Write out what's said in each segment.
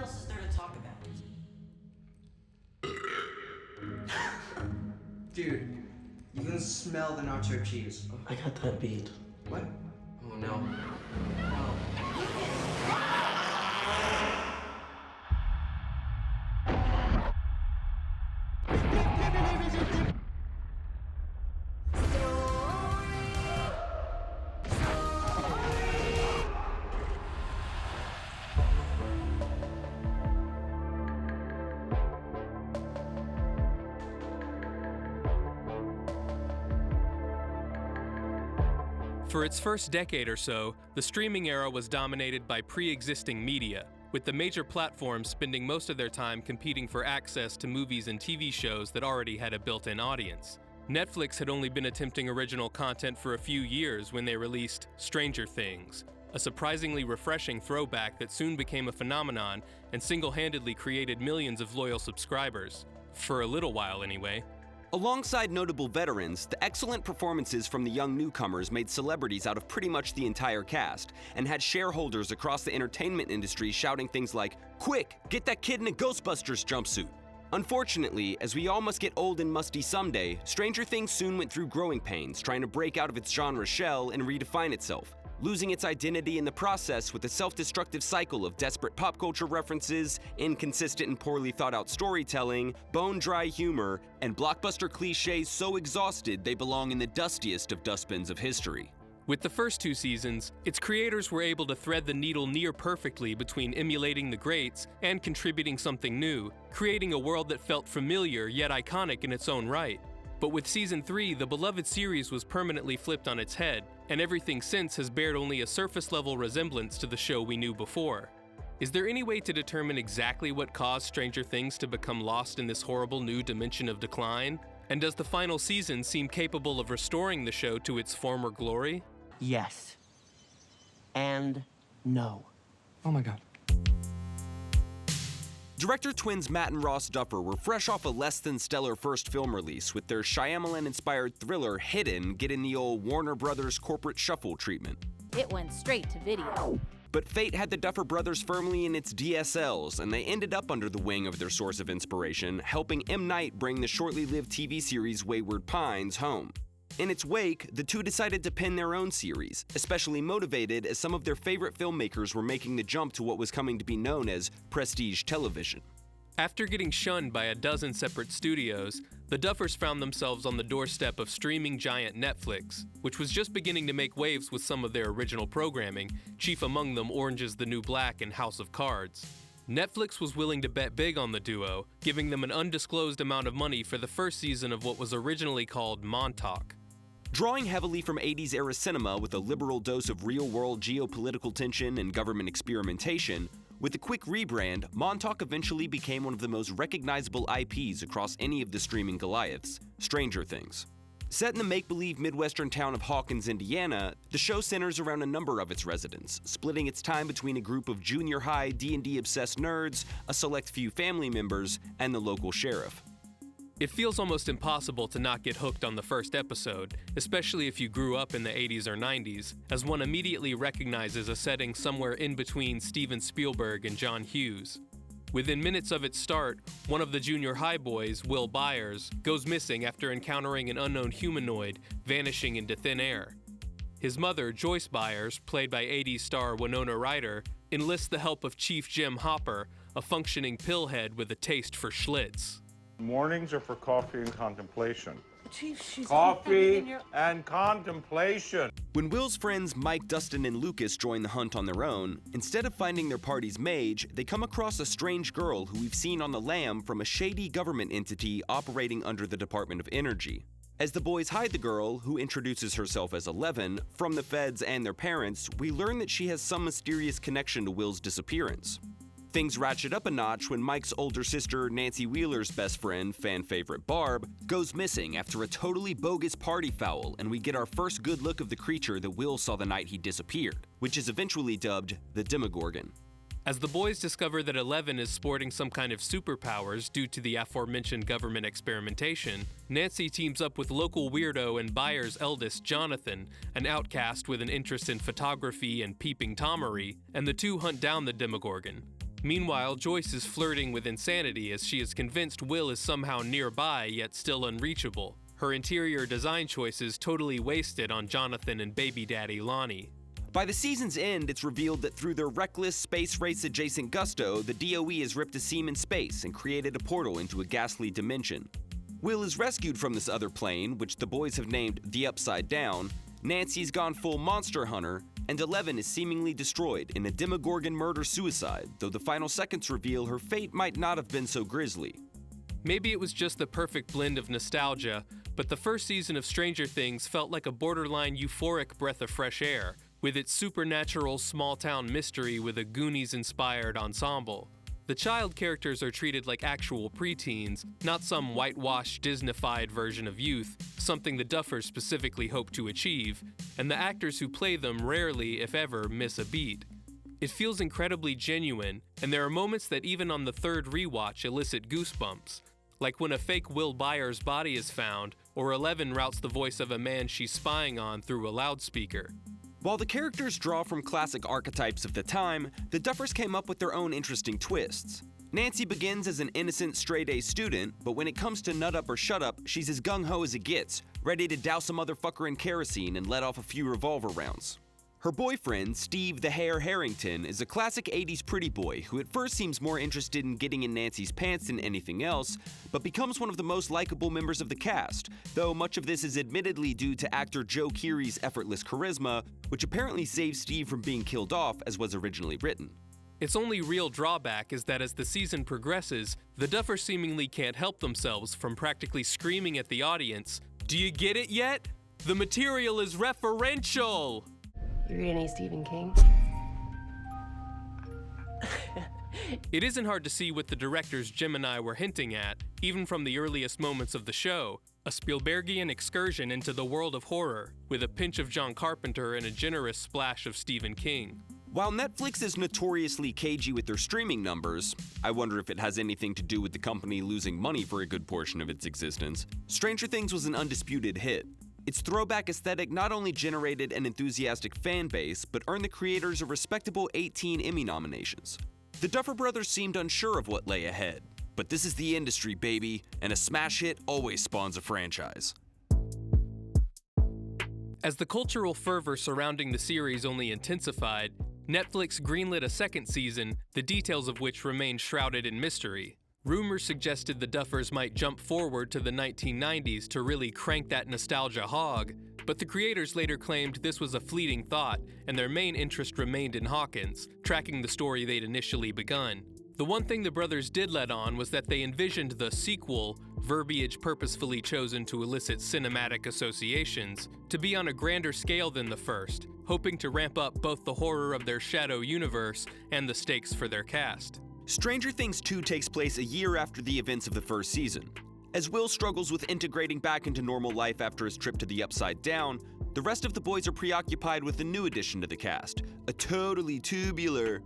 else is there to talk about? Dude, you can smell the nacho cheese. I got that beat. What? Oh no. For its first decade or so, the streaming era was dominated by pre-existing media, with the major platforms spending most of their time competing for access to movies and TV shows that already had a built-in audience. Netflix had only been attempting original content for a few years when they released Stranger Things, a surprisingly refreshing throwback that soon became a phenomenon and single-handedly created millions of loyal subscribers. For a little while, anyway. Alongside notable veterans, the excellent performances from the young newcomers made celebrities out of pretty much the entire cast, and had shareholders across the entertainment industry shouting things like, "Quick, get that kid in a Ghostbusters jumpsuit!" Unfortunately, as we all must get old and musty someday, Stranger Things soon went through growing pains, trying to break out of its genre shell and redefine itself, losing its identity in the process with a self-destructive cycle of desperate pop culture references, inconsistent and poorly thought-out storytelling, bone-dry humor, and blockbuster cliches so exhausted they belong in the dustiest of dustbins of history. With the first two seasons, its creators were able to thread the needle near perfectly between emulating the greats and contributing something new, creating a world that felt familiar yet iconic in its own right. But with Season 3, the beloved series was permanently flipped on its head, and everything since has bared only a surface-level resemblance to the show we knew before. Is there any way to determine exactly what caused Stranger Things to become lost in this horrible new dimension of decline? And does the final season seem capable of restoring the show to its former glory? Yes. And no. Oh my god. Director twins Matt and Ross DuFérs were fresh off a less-than-stellar first film release, with their Shyamalan-inspired thriller Hidden getting the old Warner Brothers corporate shuffle treatment. It went straight to video. But fate had the Duffer brothers firmly in its DSLs, and they ended up under the wing of their source of inspiration, helping M. Night bring the shortly-lived TV series Wayward Pines home. In its wake, the two decided to pen their own series, especially motivated as some of their favorite filmmakers were making the jump to what was coming to be known as prestige television. After getting shunned by a dozen separate studios, the Duffers found themselves on the doorstep of streaming giant Netflix, which was just beginning to make waves with some of their original programming, chief among them Orange is the New Black and House of Cards. Netflix was willing to bet big on the duo, giving them an undisclosed amount of money for the first season of what was originally called Montauk. Drawing heavily from 80s-era cinema with a liberal dose of real-world geopolitical tension and government experimentation, with a quick rebrand, Montauk eventually became one of the most recognizable IPs across any of the streaming Goliaths, Stranger Things. Set in the make-believe Midwestern town of Hawkins, Indiana, the show centers around a number of its residents, splitting its time between a group of junior high D&D obsessed nerds, a select few family members, and the local sheriff. It feels almost impossible to not get hooked on the first episode, especially if you grew up in the 80s or 90s, as one immediately recognizes a setting somewhere in between Steven Spielberg and John Hughes. Within minutes of its start, one of the junior high boys, Will Byers, goes missing after encountering an unknown humanoid vanishing into thin air. His mother, Joyce Byers, played by 80s star Winona Ryder, enlists the help of Chief Jim Hopper, a functioning pillhead with a taste for Schlitz. Mornings are for coffee and contemplation. Chief, she's Coffee and contemplation. When Will's friends Mike, Dustin, and Lucas join the hunt on their own, instead of finding their party's mage, they come across a strange girl who we've seen on the lam from a shady government entity operating under the Department of Energy. As the boys hide the girl, who introduces herself as 11, from the feds and their parents, we learn that she has some mysterious connection to Will's disappearance. Things ratchet up a notch when Mike's older sister, Nancy Wheeler's best friend, fan favorite Barb, goes missing after a totally bogus party foul, and we get our first good look of the creature that Will saw the night he disappeared, which is eventually dubbed the Demogorgon. As the boys discover that 11 is sporting some kind of superpowers due to the aforementioned government experimentation, Nancy teams up with local weirdo and Byers' eldest, Jonathan, an outcast with an interest in photography and peeping Tomery, and the two hunt down the Demogorgon. Meanwhile, Joyce is flirting with insanity as she is convinced Will is somehow nearby yet still unreachable. Her interior design choices totally wasted on Jonathan and baby daddy Lonnie. By the season's end, it's revealed that through their reckless, space race-adjacent gusto, the DOE has ripped a seam in space and created a portal into a ghastly dimension. Will is rescued from this other plane, which the boys have named the Upside Down, Nancy's gone full monster hunter, and Eleven is seemingly destroyed in a Demogorgon murder-suicide, though the final seconds reveal her fate might not have been so grisly. Maybe it was just the perfect blend of nostalgia, but the first season of Stranger Things felt like a borderline euphoric breath of fresh air, with its supernatural small-town mystery with a Goonies-inspired ensemble. The child characters are treated like actual preteens, not some whitewashed, Disney-fied version of youth, something the Duffers specifically hope to achieve, and the actors who play them rarely, if ever, miss a beat. It feels incredibly genuine, and there are moments that even on the third rewatch elicit goosebumps, like when a fake Will Byers body is found, or Eleven routes the voice of a man she's spying on through a loudspeaker. While the characters draw from classic archetypes of the time, the Duffers came up with their own interesting twists. Nancy begins as an innocent straight-A student, but when it comes to nut up or shut up, she's as gung-ho as it gets, ready to douse a motherfucker in kerosene and let off a few revolver rounds. Her boyfriend, Steve the Hare Harrington, is a classic 80s pretty boy who at first seems more interested in getting in Nancy's pants than anything else, but becomes one of the most likable members of the cast, though much of this is admittedly due to actor Joe Keery's effortless charisma, which apparently saves Steve from being killed off as was originally written. Its only real drawback is that as the season progresses, the Duffers seemingly can't help themselves from practically screaming at the audience, "Do you get it yet? The material is referential!" You read any Stephen King? It isn't hard to see what the directors Jim and I were hinting at, even from the earliest moments of the show, a Spielbergian excursion into the world of horror, with a pinch of John Carpenter and a generous splash of Stephen King. While Netflix is notoriously cagey with their streaming numbers, I wonder if it has anything to do with the company losing money for a good portion of its existence, Stranger Things was an undisputed hit. Its throwback aesthetic not only generated an enthusiastic fan base, but earned the creators a respectable 18 Emmy nominations. The Duffer Brothers seemed unsure of what lay ahead, but this is the industry, baby, and a smash hit always spawns a franchise. As the cultural fervor surrounding the series only intensified, Netflix greenlit a second season, the details of which remain shrouded in mystery. Rumors suggested the Duffers might jump forward to the 1990s to really crank that nostalgia hog, but the creators later claimed this was a fleeting thought, and their main interest remained in Hawkins, tracking the story they'd initially begun. The one thing the brothers did let on was that they envisioned the sequel, verbiage purposefully chosen to elicit cinematic associations, to be on a grander scale than the first, hoping to ramp up both the horror of their shadow universe and the stakes for their cast. Stranger Things 2 takes place a year after the events of the first season. As Will struggles with integrating back into normal life after his trip to the Upside Down, the rest of the boys are preoccupied with a new addition to the cast, a totally tubular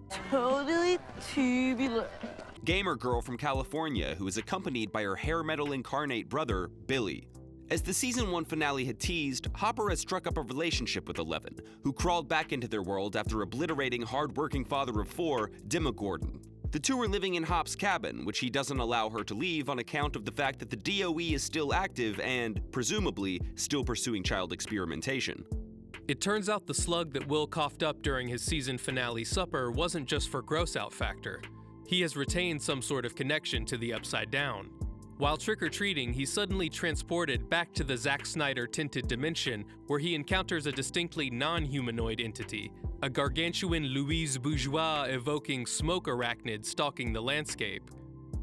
gamer girl from California who is accompanied by her hair metal incarnate brother, Billy. As the season 1 finale had teased, Hopper has struck up a relationship with Eleven, who crawled back into their world after obliterating hard-working father of 4, Demogorgon. The two are living in Hop's cabin, which he doesn't allow her to leave on account of the fact that the DOE is still active and, presumably, still pursuing child experimentation. It turns out the slug that Will coughed up during his season finale supper wasn't just for gross-out factor. He has retained some sort of connection to the Upside Down. While trick-or-treating, he's suddenly transported back to the Zack Snyder-tinted dimension where he encounters a distinctly non-humanoid entity, a gargantuan Louise Bourgeois-evoking smoke arachnid stalking the landscape.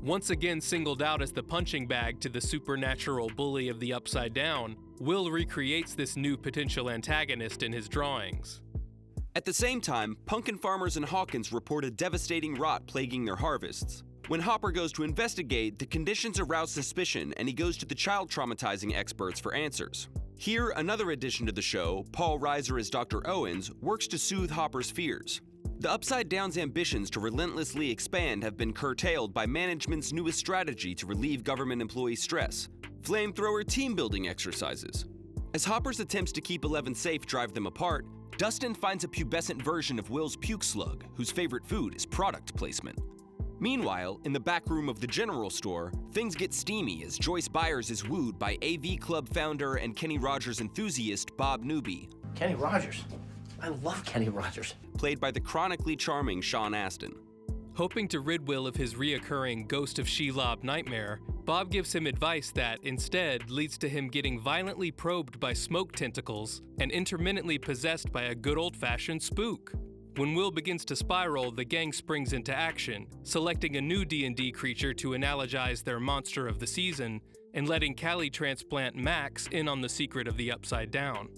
Once again singled out as the punching bag to the supernatural bully of the Upside Down, Will recreates this new potential antagonist in his drawings. At the same time, pumpkin farmers in Hawkins report a devastating rot plaguing their harvests. When Hopper goes to investigate, the conditions arouse suspicion and he goes to the child traumatizing experts for answers. Here, another addition to the show, Paul Reiser as Dr. Owens, works to soothe Hopper's fears. The Upside Down's ambitions to relentlessly expand have been curtailed by management's newest strategy to relieve government employee stress: flamethrower team-building exercises. As Hopper's attempts to keep Eleven safe drive them apart, Dustin finds a pubescent version of Will's puke slug, whose favorite food is product placement. Meanwhile, in the back room of the general store, things get steamy as Joyce Byers is wooed by AV Club founder and Kenny Rogers enthusiast Bob Newby, Kenny Rogers. I love Kenny Rogers. played by the chronically charming Sean Astin. Hoping to rid Will of his reoccurring Ghost of Shelob nightmare, Bob gives him advice that, instead, leads to him getting violently probed by smoke tentacles and intermittently possessed by a good old-fashioned spook. When Will begins to spiral, the gang springs into action, selecting a new D&D creature to analogize their monster of the season, and letting Callie transplant Max in on the secret of the Upside Down.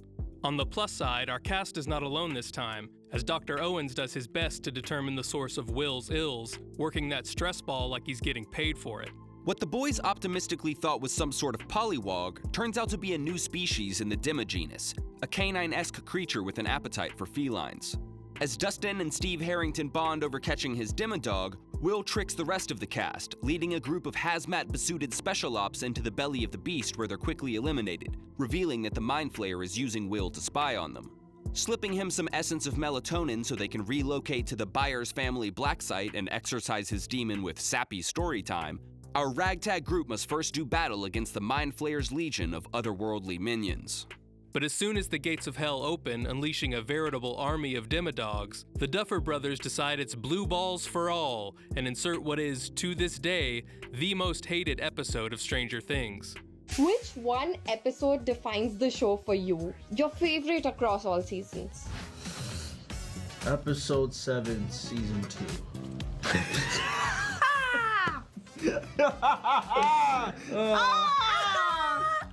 On the plus side, our cast is not alone this time, as Dr. Owens does his best to determine the source of Will's ills, working that stress ball like he's getting paid for it. What the boys optimistically thought was some sort of pollywog turns out to be a new species in the Dima genus, a canine-esque creature with an appetite for felines. As Dustin and Steve Harrington bond over catching his Dima dog, Will tricks the rest of the cast, leading a group of hazmat-besuited special ops into the belly of the beast where they're quickly eliminated, revealing that the Mind Flayer is using Will to spy on them. Slipping him some essence of melatonin so they can relocate to the Byers family black site and exorcise his demon with sappy story time, our ragtag group must first do battle against the Mind Flayer's legion of otherworldly minions. But as soon as the gates of hell open, unleashing a veritable army of Demodogs, the Duffer brothers decide it's blue balls for all and insert what is, to this day, the most hated episode of Stranger Things. Which one episode defines the show for you? Your favorite across all seasons? Episode 7, Season 2.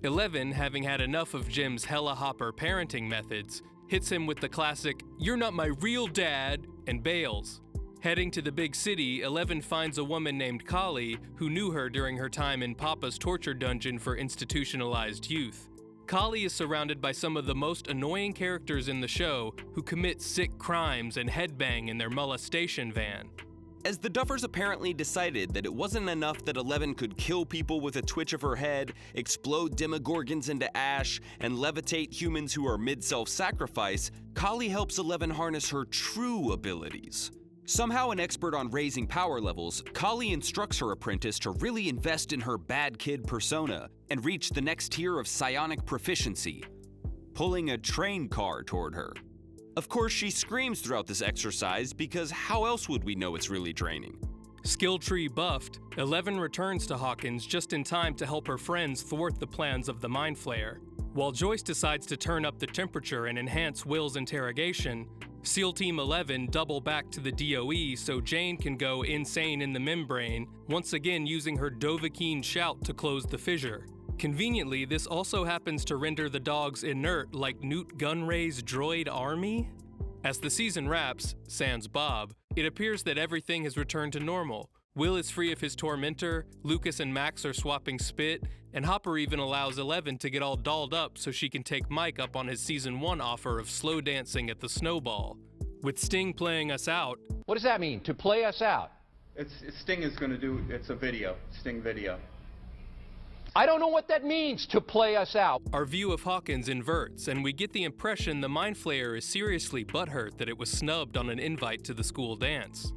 11, having had enough of Jim's hella hopper parenting methods, hits him with the classic, "You're not my real dad," and bails. Heading to the big city, 11 finds a woman named Kali who knew her during her time in Papa's torture dungeon for institutionalized youth. Kali is surrounded by some of the most annoying characters in the show who commit sick crimes and headbang in their molestation van. As the Duffers apparently decided that it wasn't enough that 11 could kill people with a twitch of her head, explode demogorgons into ash, and levitate humans who are mid-self-sacrifice, Kali helps 11 harness her true abilities. Somehow an expert on raising power levels, Kali instructs her apprentice to really invest in her bad kid persona and reach the next tier of psionic proficiency, pulling a train car toward her. Of course, she screams throughout this exercise because how else would we know it's really draining? Skill tree buffed, 11 returns to Hawkins just in time to help her friends thwart the plans of the Mind Flayer. While Joyce decides to turn up the temperature and enhance Will's interrogation, SEAL Team 11 double back to the DOE so Jane can go insane in the membrane, once again using her Dovahkiin shout to close the fissure. Conveniently, this also happens to render the dogs inert like Newt Gunray's droid army. As the season wraps, sans Bob, it appears that everything has returned to normal. Will is free of his tormentor, Lucas and Max are swapping spit, and Hopper even allows 11 to get all dolled up so she can take Mike up on his Season 1 offer of slow dancing at the Snowball. With Sting playing us out. What does that mean, to play us out? Sting is going to do, it's a video, Sting video. I don't know what that means, to play us out. Our view of Hawkins inverts, and we get the impression the Mind Flayer is seriously butthurt that it was snubbed on an invite to the school dance.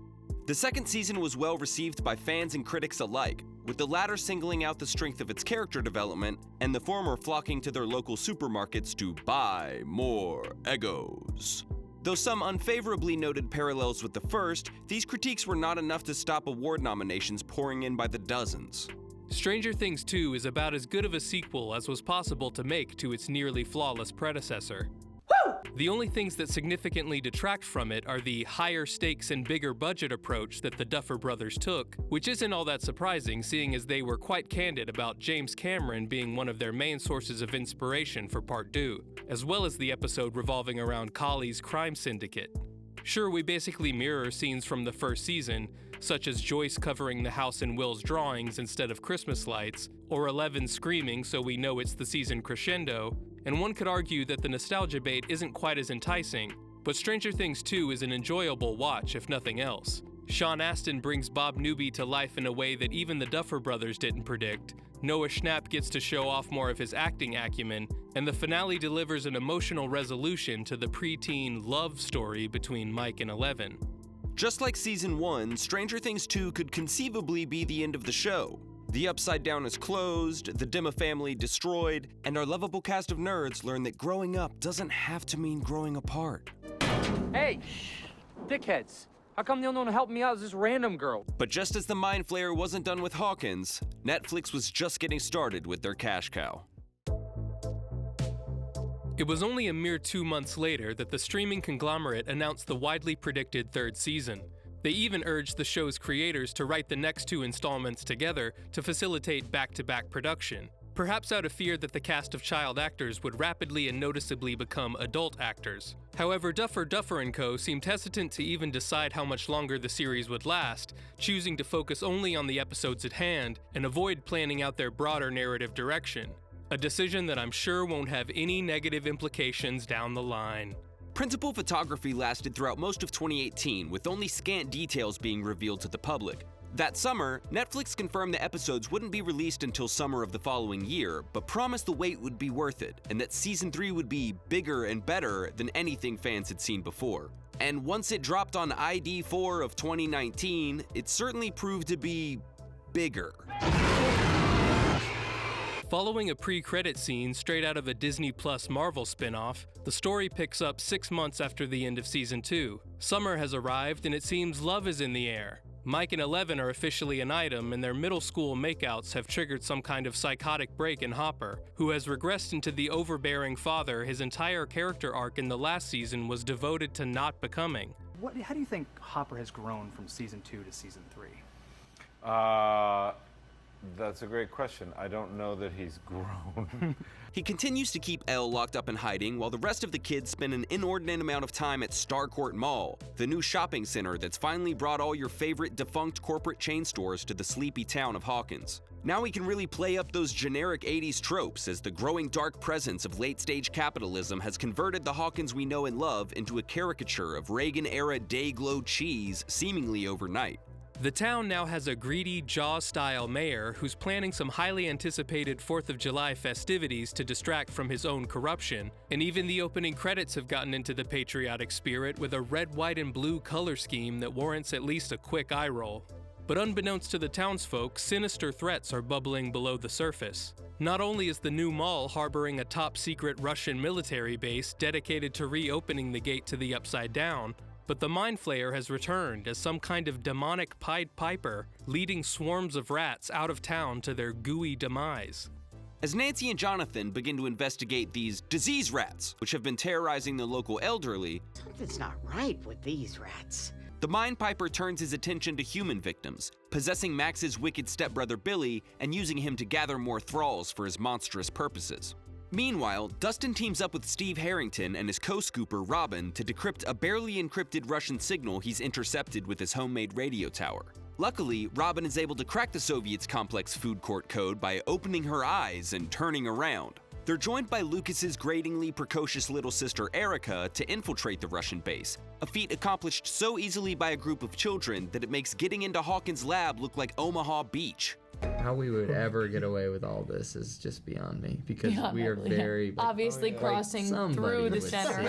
The second season was well received by fans and critics alike, with the latter singling out the strength of its character development, and the former flocking to their local supermarkets to buy more Eggos. Though some unfavorably noted parallels with the first, these critiques were not enough to stop award nominations pouring in by the dozens. Stranger Things 2 is about as good of a sequel as was possible to make to its nearly flawless predecessor. The only things that significantly detract from it are the higher stakes and bigger budget approach that the Duffer brothers took, which isn't all that surprising seeing as they were quite candid about James Cameron being one of their main sources of inspiration for Part 2, as well as the episode revolving around Kali's crime syndicate. Sure, we basically mirror scenes from the first season, such as Joyce covering the house in Will's drawings instead of Christmas lights, or 11 screaming so we know it's the season crescendo, and one could argue that the nostalgia bait isn't quite as enticing, but Stranger Things 2 is an enjoyable watch if nothing else. Sean Astin brings Bob Newby to life in a way that even the Duffer brothers didn't predict, Noah Schnapp gets to show off more of his acting acumen, and the finale delivers an emotional resolution to the preteen love story between Mike and 11. Just like Season 1, Stranger Things 2 could conceivably be the end of the show. The Upside Down is closed, the Dimma family destroyed, and our lovable cast of nerds learn that growing up doesn't have to mean growing apart. Hey, dickheads. How come the only one helping me out is this random girl? But just as the Mind Flayer wasn't done with Hawkins, Netflix was just getting started with their cash cow. It was only a mere 2 months later that the streaming conglomerate announced the widely predicted third season. They even urged the show's creators to write the next 2 installments together to facilitate back-to-back production, perhaps out of fear that the cast of child actors would rapidly and noticeably become adult actors. However, Duffer & Co. seemed hesitant to even decide how much longer the series would last, choosing to focus only on the episodes at hand and avoid planning out their broader narrative direction. A decision that I'm sure won't have any negative implications down the line. Principal photography lasted throughout most of 2018, with only scant details being revealed to the public. That summer, Netflix confirmed the episodes wouldn't be released until summer of the following year, but promised the wait would be worth it, and that Season 3 would be bigger and better than anything fans had seen before. And once it dropped on ID4 of 2019, it certainly proved to be bigger. Following a pre-credit scene straight out of a Disney Plus Marvel spin-off, the story picks up 6 months after the end of Season 2. Summer has arrived and it seems love is in the air. Mike and Eleven are officially an item, and their middle school makeouts have triggered some kind of psychotic break in Hopper, who has regressed into the overbearing father his entire character arc in the last season was devoted to not becoming. How do you think Hopper has grown from Season 2 to Season 3? That's a great question. I don't know that he's grown. He continues to keep Elle locked up in hiding while the rest of the kids spend an inordinate amount of time at Starcourt Mall, the new shopping center that's finally brought all your favorite defunct corporate chain stores to the sleepy town of Hawkins. Now we can really play up those generic 80s tropes as the growing dark presence of late-stage capitalism has converted the Hawkins we know and love into a caricature of Reagan-era day-glow cheese seemingly overnight. The town now has a greedy Jaws-style mayor who's planning some highly anticipated 4th of July festivities to distract from his own corruption, and even the opening credits have gotten into the patriotic spirit with a red, white, and blue color scheme that warrants at least a quick eye roll. But unbeknownst to the townsfolk, sinister threats are bubbling below the surface. Not only is the new mall harboring a top-secret Russian military base dedicated to reopening the gate to the Upside Down, but the Mind Flayer has returned as some kind of demonic Pied Piper, leading swarms of rats out of town to their gooey demise. As Nancy and Jonathan begin to investigate these disease rats, which have been terrorizing the local elderly, Something's not right with these rats. the Mind Piper turns his attention to human victims, possessing Max's wicked stepbrother Billy and using him to gather more thralls for his monstrous purposes. Meanwhile, Dustin teams up with Steve Harrington and his co-scooper Robin to decrypt a barely encrypted Russian signal he's intercepted with his homemade radio tower. Luckily, Robin is able to crack the Soviets' complex food court code by opening her eyes and turning around. They're joined by Lucas's gratingly precocious little sister Erica to infiltrate the Russian base, a feat accomplished so easily by a group of children that it makes getting into Hawkins' lab look like Omaha Beach. How we would ever get away with all this is just beyond me, because we are very obviously crossing through the center.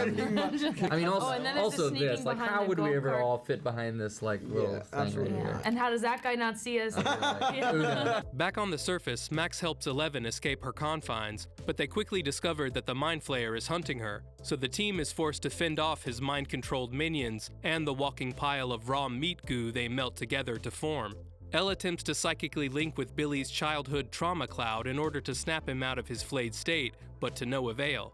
I mean, also this, like, how would we ever all fit behind this little thing right here? And how does that guy not see us? Back on the surface, Max helps Eleven escape her confines, but they quickly discover that the Mind Flayer is hunting her, so the team is forced to fend off his mind-controlled minions and the walking pile of raw meat goo they melt together to form. Elle attempts to psychically link with Billy's childhood trauma cloud in order to snap him out of his flayed state, but to no avail.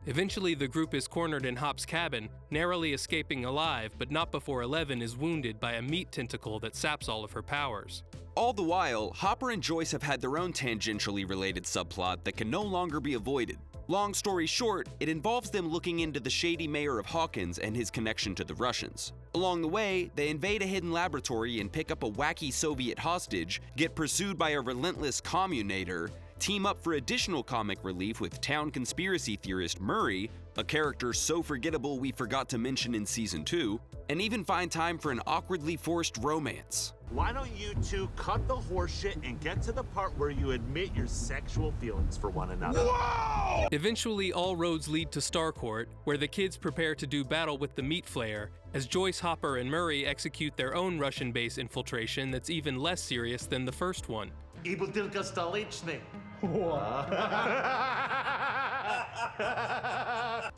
Eventually, the group is cornered in Hop's cabin, narrowly escaping alive, but not before Eleven is wounded by a meat tentacle that saps all of her powers. All the while, Hopper and Joyce have had their own tangentially related subplot that can no longer be avoided. Long story short, it involves them looking into the shady mayor of Hawkins and his connection to the Russians. Along the way, they invade a hidden laboratory and pick up a wacky Soviet hostage, get pursued by a relentless communator, team up for additional comic relief with town conspiracy theorist Murray, a character so forgettable we forgot to mention in Season 2, and even find time for an awkwardly forced romance. Why don't you two cut the horseshit and get to the part where you admit your sexual feelings for one another? Whoa! Eventually, all roads lead to Starcourt, where the kids prepare to do battle with the Meat Flayer, as Joyce, Hopper, and Murray execute their own Russian base infiltration that's even less serious than the first one.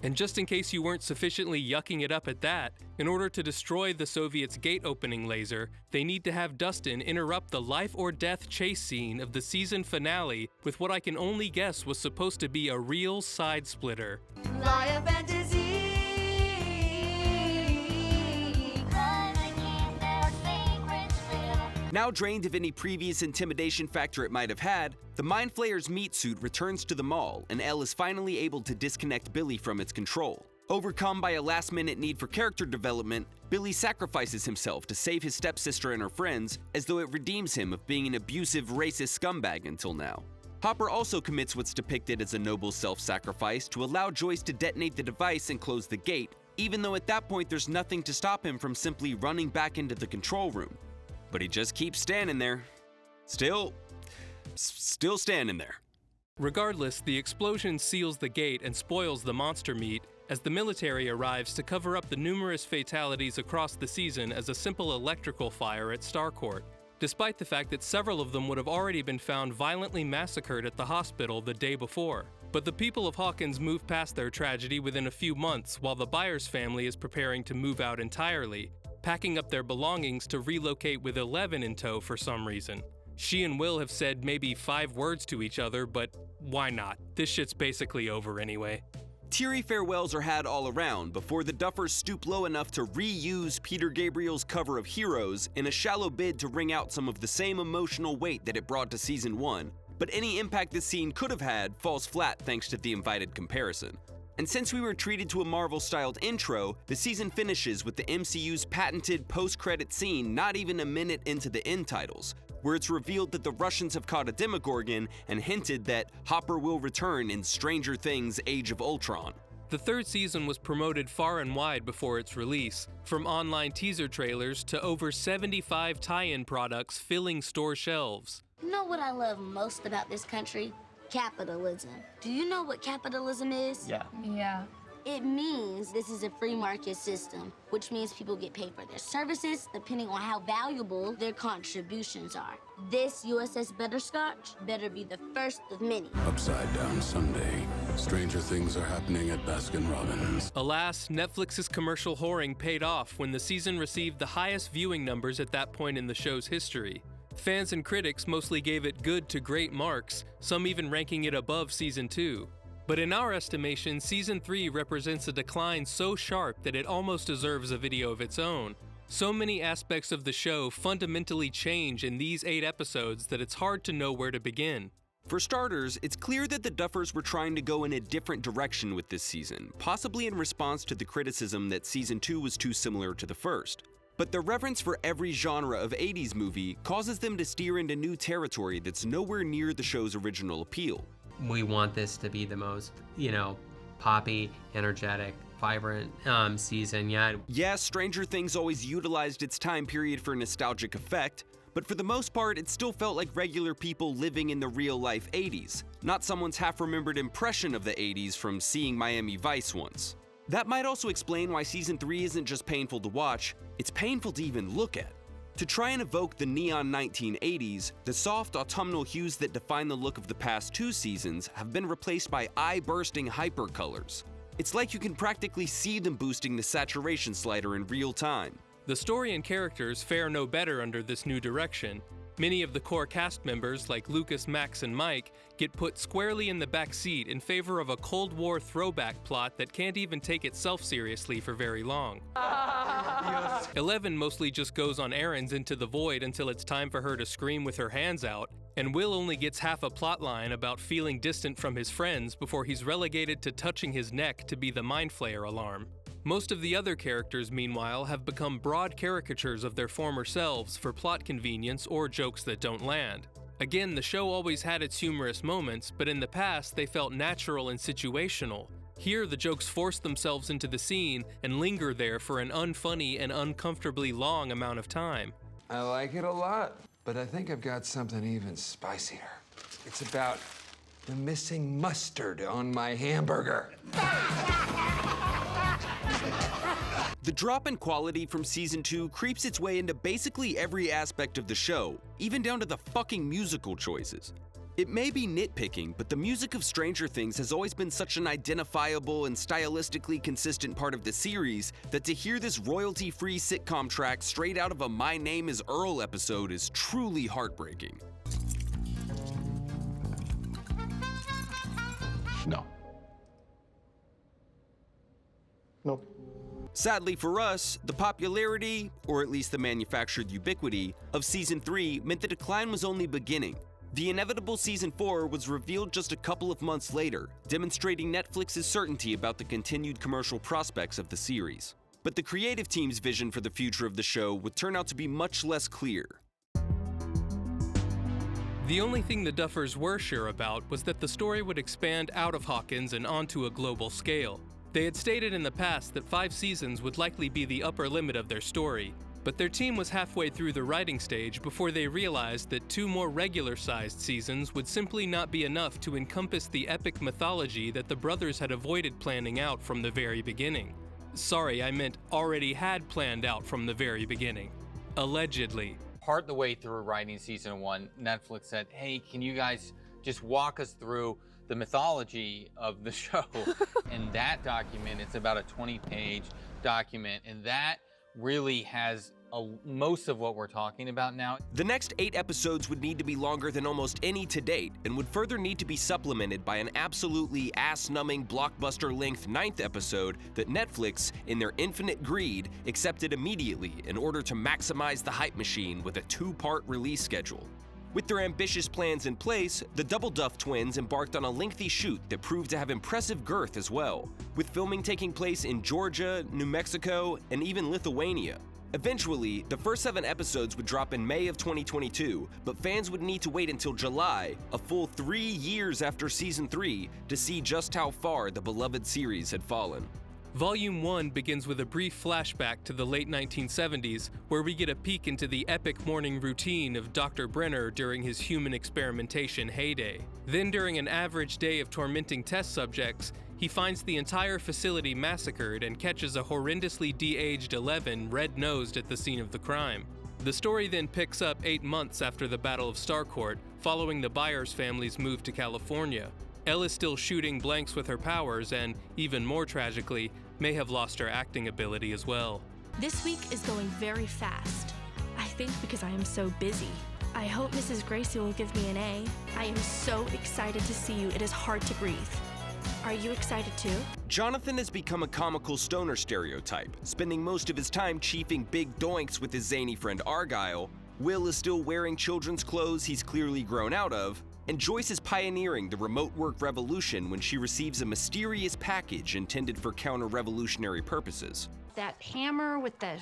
And just in case you weren't sufficiently yucking it up at that, in order to destroy the Soviets' gate-opening laser, they need to have Dustin interrupt the life-or-death chase scene of the season finale with what I can only guess was supposed to be a real side-splitter. Now drained of any previous intimidation factor it might have had, the Mind Flayer's meat suit returns to the mall, and Elle is finally able to disconnect Billy from its control. Overcome by a last-minute need for character development, Billy sacrifices himself to save his stepsister and her friends, as though it redeems him of being an abusive, racist scumbag until now. Hopper also commits what's depicted as a noble self-sacrifice to allow Joyce to detonate the device and close the gate, even though at that point there's nothing to stop him from simply running back into the control room. But he just keeps standing there. Still standing there. Regardless, the explosion seals the gate and spoils the monster meat as the military arrives to cover up the numerous fatalities across the season as a simple electrical fire at Starcourt, despite the fact that several of them would have already been found violently massacred at the hospital the day before. But the people of Hawkins move past their tragedy within a few months while the Byers family is preparing to move out entirely, packing up their belongings to relocate with 11 in tow for some reason. She and Will have said maybe 5 words to each other, but why not? This shit's basically over anyway. Teary farewells are had all around before the Duffers stoop low enough to reuse Peter Gabriel's cover of Heroes in a shallow bid to wring out some of the same emotional weight that it brought to season 1, but any impact this scene could have had falls flat thanks to the invited comparison. And since we were treated to a Marvel-styled intro, the season finishes with the MCU's patented post-credit scene not even a minute into the end titles, where it's revealed that the Russians have caught a Demogorgon and hinted that Hopper will return in Stranger Things: Age of Ultron. The third season was promoted far and wide before its release, from online teaser trailers to over 75 tie-in products filling store shelves. You know what I love most about this country? Capitalism. Do you know what capitalism is? Yeah. It means this is a free market system, which means people get paid for their services depending on how valuable their contributions are. This USS Butterscotch better be the first of many. Upside Down Sunday. Stranger things are happening at Baskin-Robbins. Alas, Netflix's commercial whoring paid off when the season received the highest viewing numbers at that point in the show's history. Fans and critics mostly gave it good to great marks, some even ranking it above Season 2. But in our estimation, Season 3 represents a decline so sharp that it almost deserves a video of its own. So many aspects of the show fundamentally change in these 8 episodes that it's hard to know where to begin. For starters, it's clear that the Duffers were trying to go in a different direction with this season, possibly in response to the criticism that Season 2 was too similar to the first. But their reverence for every genre of 80s movie causes them to steer into new territory that's nowhere near the show's original appeal. We want this to be the most, poppy, energetic, vibrant season yet. Yeah, Stranger Things always utilized its time period for nostalgic effect, but for the most part, it still felt like regular people living in the real-life 80s, not someone's half-remembered impression of the 80s from seeing Miami Vice once. That might also explain why Season 3 isn't just painful to watch, it's painful to even look at. To try and evoke the neon 1980s, the soft autumnal hues that define the look of the past 2 seasons have been replaced by eye-bursting hypercolors. It's like you can practically see them boosting the saturation slider in real time. The story and characters fare no better under this new direction. Many of the core cast members, like Lucas, Max, and Mike, get put squarely in the back seat in favor of a Cold War throwback plot that can't even take itself seriously for very long. 11 mostly just goes on errands into the void until it's time for her to scream with her hands out, and Will only gets half a plotline about feeling distant from his friends before he's relegated to touching his neck to be the Mind Flayer alarm. Most of the other characters, meanwhile, have become broad caricatures of their former selves for plot convenience or jokes that don't land. Again, the show always had its humorous moments, but in the past they felt natural and situational. Here, the jokes force themselves into the scene and linger there for an unfunny and uncomfortably long amount of time. I like it a lot, but I think I've got something even spicier. It's about the missing mustard on my hamburger. The drop in quality from season 2 creeps its way into basically every aspect of the show, even down to the fucking musical choices. It may be nitpicking, but the music of Stranger Things has always been such an identifiable and stylistically consistent part of the series that to hear this royalty-free sitcom track straight out of a My Name is Earl episode is truly heartbreaking. No. Nope. Sadly for us, the popularity, or at least the manufactured ubiquity, of season 3 meant the decline was only beginning. The inevitable season 4 was revealed just a couple of months later, demonstrating Netflix's certainty about the continued commercial prospects of the series. But the creative team's vision for the future of the show would turn out to be much less clear. The only thing the Duffers were sure about was that the story would expand out of Hawkins and onto a global scale. They had stated in the past that 5 seasons would likely be the upper limit of their story, but their team was halfway through the writing stage before they realized that 2 more regular-sized seasons would simply not be enough to encompass the epic mythology that the brothers had avoided planning out from the very beginning. Sorry, I meant already had planned out from the very beginning. Allegedly. Part the way through writing season 1, Netflix said, hey, can you guys just walk us through the mythology of the show? And that document, it's about a 20-page document, and that really has most of what we're talking about now. The next 8 episodes would need to be longer than almost any to date, and would further need to be supplemented by an absolutely ass-numbing blockbuster-length 9th episode that Netflix, in their infinite greed, accepted immediately in order to maximize the hype machine with a 2-part release schedule. With their ambitious plans in place, the Double Duff twins embarked on a lengthy shoot that proved to have impressive girth as well, with filming taking place in Georgia, New Mexico, and even Lithuania. Eventually, the first 7 episodes would drop in May of 2022, but fans would need to wait until July, a full 3 years after season 3, to see just how far the beloved series had fallen. Volume 1 begins with a brief flashback to the late 1970s, where we get a peek into the epic morning routine of Dr. Brenner during his human experimentation heyday. Then, during an average day of tormenting test subjects, he finds the entire facility massacred and catches a horrendously de-aged 11 red-nosed at the scene of the crime. The story then picks up 8 months after the Battle of Starcourt, following the Byers family's move to California. Elle is still shooting blanks with her powers and, even more tragically, may have lost her acting ability as well. This week is going very fast. I think because I am so busy. I hope Mrs. Gracie will give me an A. I am so excited to see you. It is hard to breathe. Are you excited too? Jonathan has become a comical stoner stereotype, spending most of his time chiefing big doinks with his zany friend Argyle. Will is still wearing children's clothes he's clearly grown out of, and Joyce is pioneering the remote work revolution when she receives a mysterious package intended for counter-revolutionary purposes. That hammer with the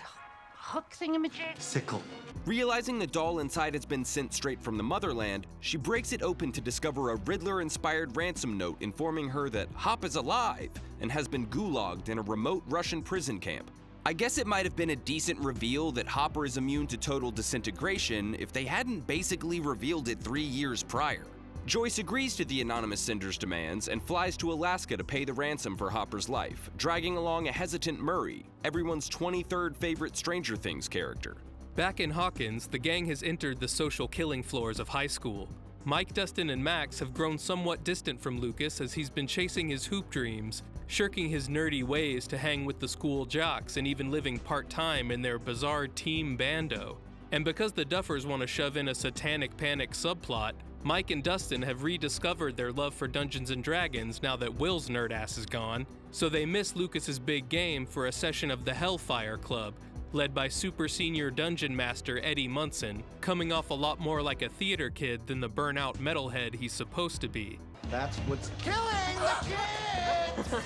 hook thingamajig? Sickle. Realizing the doll inside has been sent straight from the motherland, she breaks it open to discover a Riddler-inspired ransom note informing her that Hop is alive and has been gulagged in a remote Russian prison camp. I guess it might have been a decent reveal that Hopper is immune to total disintegration if they hadn't basically revealed it 3 years prior. Joyce agrees to the anonymous sender's demands and flies to Alaska to pay the ransom for Hopper's life, dragging along a hesitant Murray, everyone's 23rd favorite Stranger Things character. Back in Hawkins, the gang has entered the social killing floors of high school. Mike, Dustin, and Max have grown somewhat distant from Lucas as he's been chasing his hoop dreams, shirking his nerdy ways to hang with the school jocks and even living part-time in their bizarre team bando. And because the Duffers want to shove in a satanic panic subplot, Mike and Dustin have rediscovered their love for Dungeons & Dragons now that Will's nerd ass is gone, so they miss Lucas's big game for a session of the Hellfire Club, led by super senior dungeon master Eddie Munson, coming off a lot more like a theater kid than the burnout metalhead he's supposed to be. That's what's killing the kids!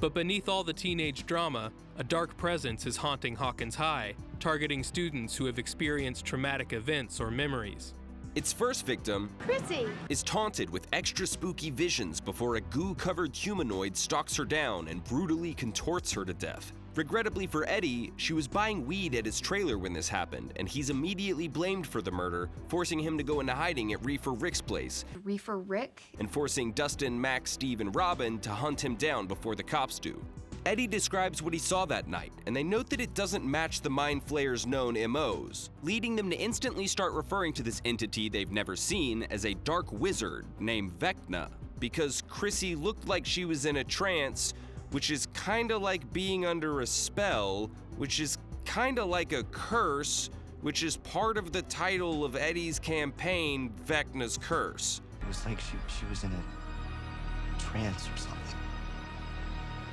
But beneath all the teenage drama, a dark presence is haunting Hawkins High, targeting students who have experienced traumatic events or memories. Its first victim Chrissy! is taunted with extra spooky visions before a goo-covered humanoid stalks her down and brutally contorts her to death. Regrettably for Eddie, she was buying weed at his trailer when this happened, and he's immediately blamed for the murder, forcing him to go into hiding at Reefer Rick's place. Reefer Rick? And forcing Dustin, Max, Steve, and Robin to hunt him down before the cops do. Eddie describes what he saw that night, and they note that it doesn't match the Mind Flayer's known MOs, leading them to instantly start referring to this entity they've never seen as a dark wizard named Vecna, because Chrissy looked like she was in a trance, which is kinda like being under a spell, which is kinda like a curse, which is part of the title of Eddie's campaign, Vecna's Curse. It was like she was in a trance or something.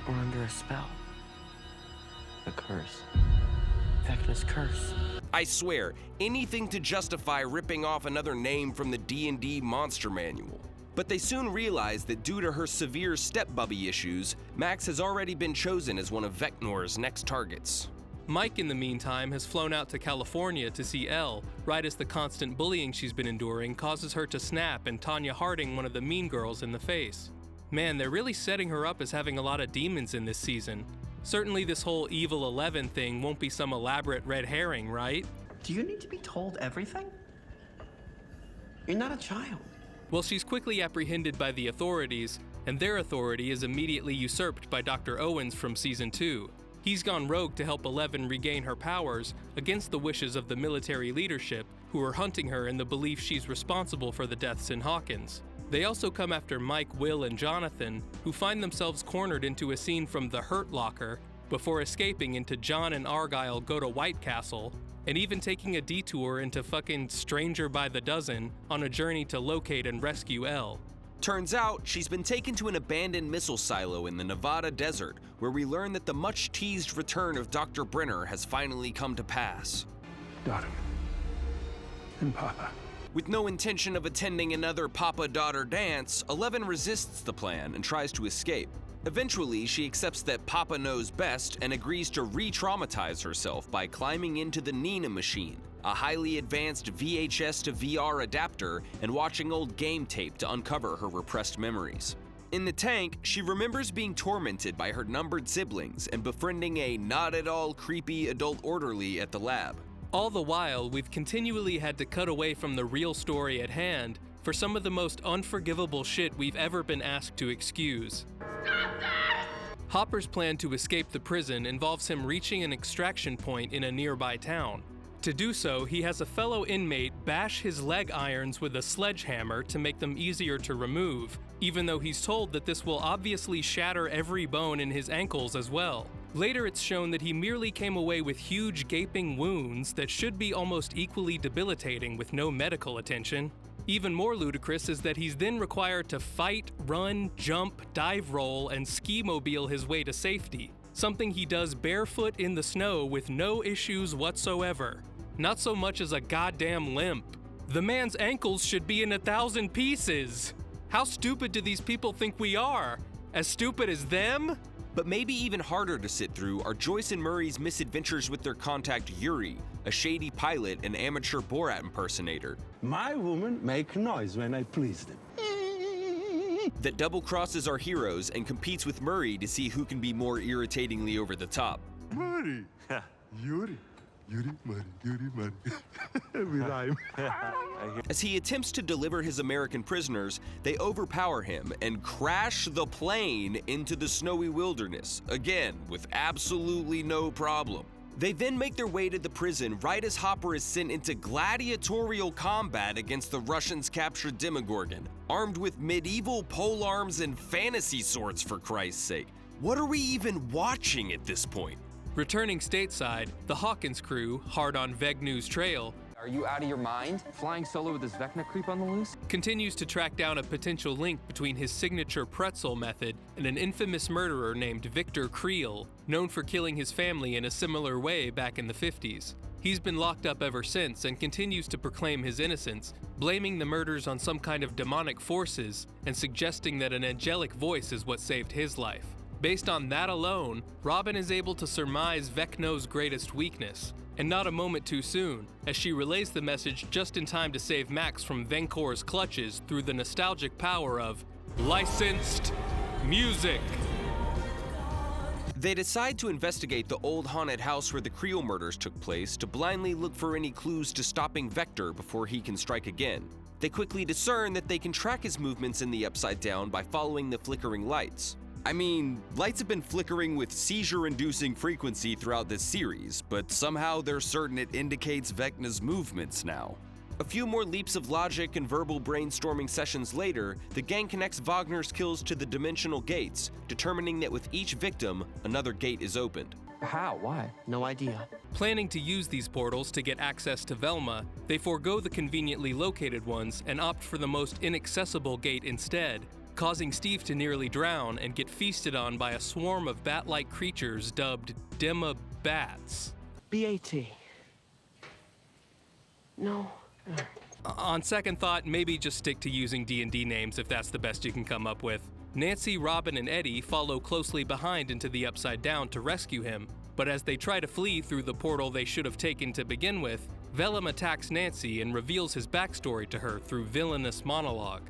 Or under a spell. A curse. Vecna's Curse. I swear, anything to justify ripping off another name from the D&D monster manual. But they soon realize that due to her severe step-bubby issues, Max has already been chosen as one of Vecnor's next targets. Mike, in the meantime, has flown out to California to see Elle, right as the constant bullying she's been enduring causes her to snap and Tanya Harding one of the mean girls in the face. Man, they're really setting her up as having a lot of demons in this season. Certainly this whole Evil 11 thing won't be some elaborate red herring, right? Do you need to be told everything? You're not a child. Well, she's quickly apprehended by the authorities, and their authority is immediately usurped by Dr. Owens from Season 2. He's gone rogue to help Eleven regain her powers against the wishes of the military leadership, who are hunting her in the belief she's responsible for the deaths in Hawkins. They also come after Mike, Will, and Jonathan, who find themselves cornered into a scene from The Hurt Locker before escaping into John and Argyle Go to White Castle, and even taking a detour into fucking Stranger by the Dozen on a journey to locate and rescue Elle. Turns out, she's been taken to an abandoned missile silo in the Nevada desert, where we learn that the much-teased return of Dr. Brenner has finally come to pass. Daughter. And Papa. With no intention of attending another Papa-daughter dance, Eleven resists the plan and tries to escape. Eventually, she accepts that Papa knows best and agrees to re-traumatize herself by climbing into the Nina machine, a highly advanced VHS to VR adapter, and watching old game tape to uncover her repressed memories. In the tank, she remembers being tormented by her numbered siblings and befriending a not at all creepy adult orderly at the lab. All the while, we've continually had to cut away from the real story at hand for some of the most unforgivable shit we've ever been asked to excuse. Hopper's plan to escape the prison involves him reaching an extraction point in a nearby town. To do so, he has a fellow inmate bash his leg irons with a sledgehammer to make them easier to remove, even though he's told that this will obviously shatter every bone in his ankles as well. Later, it's shown that he merely came away with huge gaping wounds that should be almost equally debilitating with no medical attention. Even more ludicrous is that he's then required to fight, run, jump, dive roll, and ski-mobile his way to safety, something he does barefoot in the snow with no issues whatsoever. Not so much as a goddamn limp. The man's ankles should be in 1,000 pieces. How stupid do these people think we are? As stupid as them? But maybe even harder to sit through are Joyce and Murray's misadventures with their contact Yuri, a shady pilot and amateur Borat impersonator. My woman make noise when I please them. That double-crosses our heroes and competes with Murray to see who can be more irritatingly over the top. Murray! Yuri. Yuri, Murray, Yuri, Murray. We rhyme. As he attempts to deliver his American prisoners, they overpower him and crash the plane into the snowy wilderness, again, with absolutely no problem. They then make their way to the prison right as Hopper is sent into gladiatorial combat against the Russians' captured Demogorgon, armed with medieval polearms and fantasy swords, for Christ's sake. What are we even watching at this point? Returning stateside, the Hawkins crew, hard on Vegnu's trail, Are you out of your mind? Flying solo with this Vecna creep on the loose? continues to track down a potential link between his signature pretzel method and an infamous murderer named Victor Creel, known for killing his family in a similar way back in the 50s. He's been locked up ever since and continues to proclaim his innocence, blaming the murders on some kind of demonic forces and suggesting that an angelic voice is what saved his life. Based on that alone, Robin is able to surmise Vecno's greatest weakness, and not a moment too soon, as she relays the message just in time to save Max from Venkor's clutches through the nostalgic power of licensed music. They decide to investigate the old haunted house where the Creel murders took place to blindly look for any clues to stopping Vector before he can strike again. They quickly discern that they can track his movements in the Upside Down by following the flickering lights. I mean, lights have been flickering with seizure-inducing frequency throughout this series, but somehow they're certain it indicates Vecna's movements now. A few more leaps of logic and verbal brainstorming sessions later, the gang connects Wagner's kills to the dimensional gates, determining that with each victim, another gate is opened. How? Why? No idea. Planning to use these portals to get access to Velma, they forego the conveniently located ones and opt for the most inaccessible gate instead, causing Steve to nearly drown and get feasted on by a swarm of bat-like creatures dubbed Dema Bats. B-A-T. No. On second thought, maybe just stick to using D&D names if that's the best you can come up with. Nancy, Robin, and Eddie follow closely behind into the Upside Down to rescue him, but as they try to flee through the portal they should have taken to begin with, Vellum attacks Nancy and reveals his backstory to her through villainous monologue.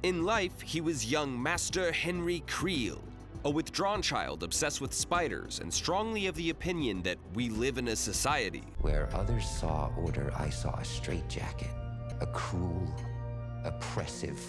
In life, he was young Master Henry Creel, a withdrawn child obsessed with spiders and strongly of the opinion that we live in a society where others saw order, I saw a straitjacket, a cruel, oppressive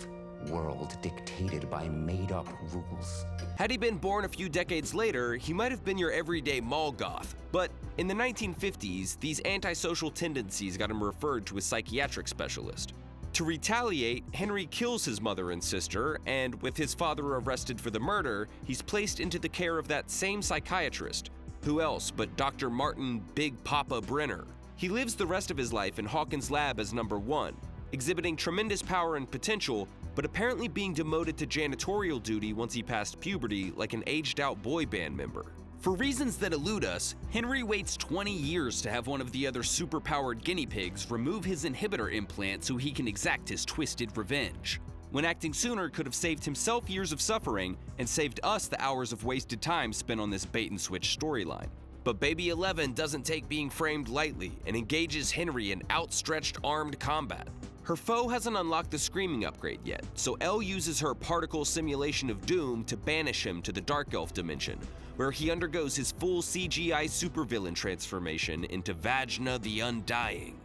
world dictated by made-up rules. Had he been born a few decades later, he might have been your everyday mall goth, but in the 1950s, these antisocial tendencies got him referred to a psychiatric specialist. To retaliate, Henry kills his mother and sister, and with his father arrested for the murder, he's placed into the care of that same psychiatrist. Who else but Dr. Martin Big Papa Brenner? He lives the rest of his life in Hawkins' lab as number 1, exhibiting tremendous power and potential, but apparently being demoted to janitorial duty once he passed puberty like an aged-out boy band member. For reasons that elude us, Henry waits 20 years to have one of the other superpowered guinea pigs remove his inhibitor implant so he can exact his twisted revenge. When acting sooner could have saved himself years of suffering and saved us the hours of wasted time spent on this bait-and-switch storyline. But Baby 11 doesn't take being framed lightly and engages Henry in outstretched armed combat. Her foe hasn't unlocked the screaming upgrade yet, so Elle uses her particle simulation of doom to banish him to the Dark Elf dimension, where he undergoes his full CGI supervillain transformation into Vajna the Undying.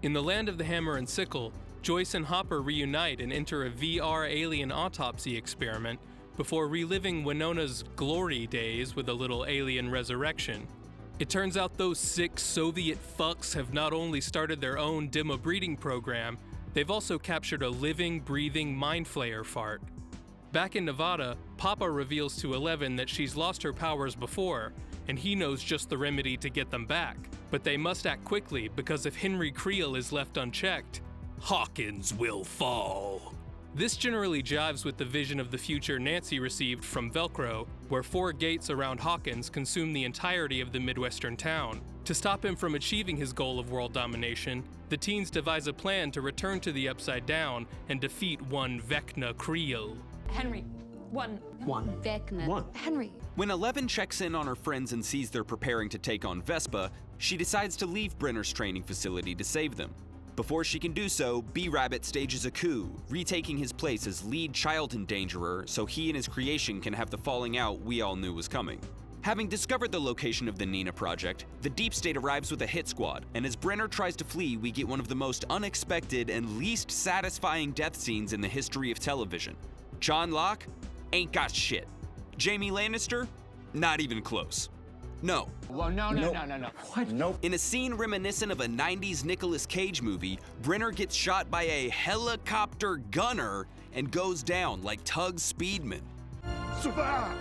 In the land of the Hammer and Sickle, Joyce and Hopper reunite and enter a VR alien autopsy experiment before reliving Winona's glory days with a little alien resurrection. It turns out those sick Soviet fucks have not only started their own demo breeding program, they've also captured a living, breathing mind flayer fart. Back in Nevada, Papa reveals to Eleven that she's lost her powers before, and he knows just the remedy to get them back. But they must act quickly, because if Henry Creel is left unchecked, Hawkins will fall. This generally jives with the vision of the future Nancy received from Velcro, where 4 gates around Hawkins consume the entirety of the Midwestern town. To stop him from achieving his goal of world domination, the teens devise a plan to return to the Upside Down and defeat one Vecna Creel. Henry. One. Vecna. One. Henry. When Eleven checks in on her friends and sees they're preparing to take on Vespa, she decides to leave Brenner's training facility to save them. Before she can do so, B-Rabbit stages a coup, retaking his place as lead child endangerer so he and his creation can have the falling out we all knew was coming. Having discovered the location of the Nina Project, the Deep State arrives with a hit squad, and as Brenner tries to flee, we get one of the most unexpected and least satisfying death scenes in the history of television. John Locke? Ain't got shit. Jaime Lannister? Not even close. No. Well, no. What? Nope. In a scene reminiscent of a 90s Nicolas Cage movie, Brenner gets shot by a helicopter gunner and goes down like Tug Speedman. Survive!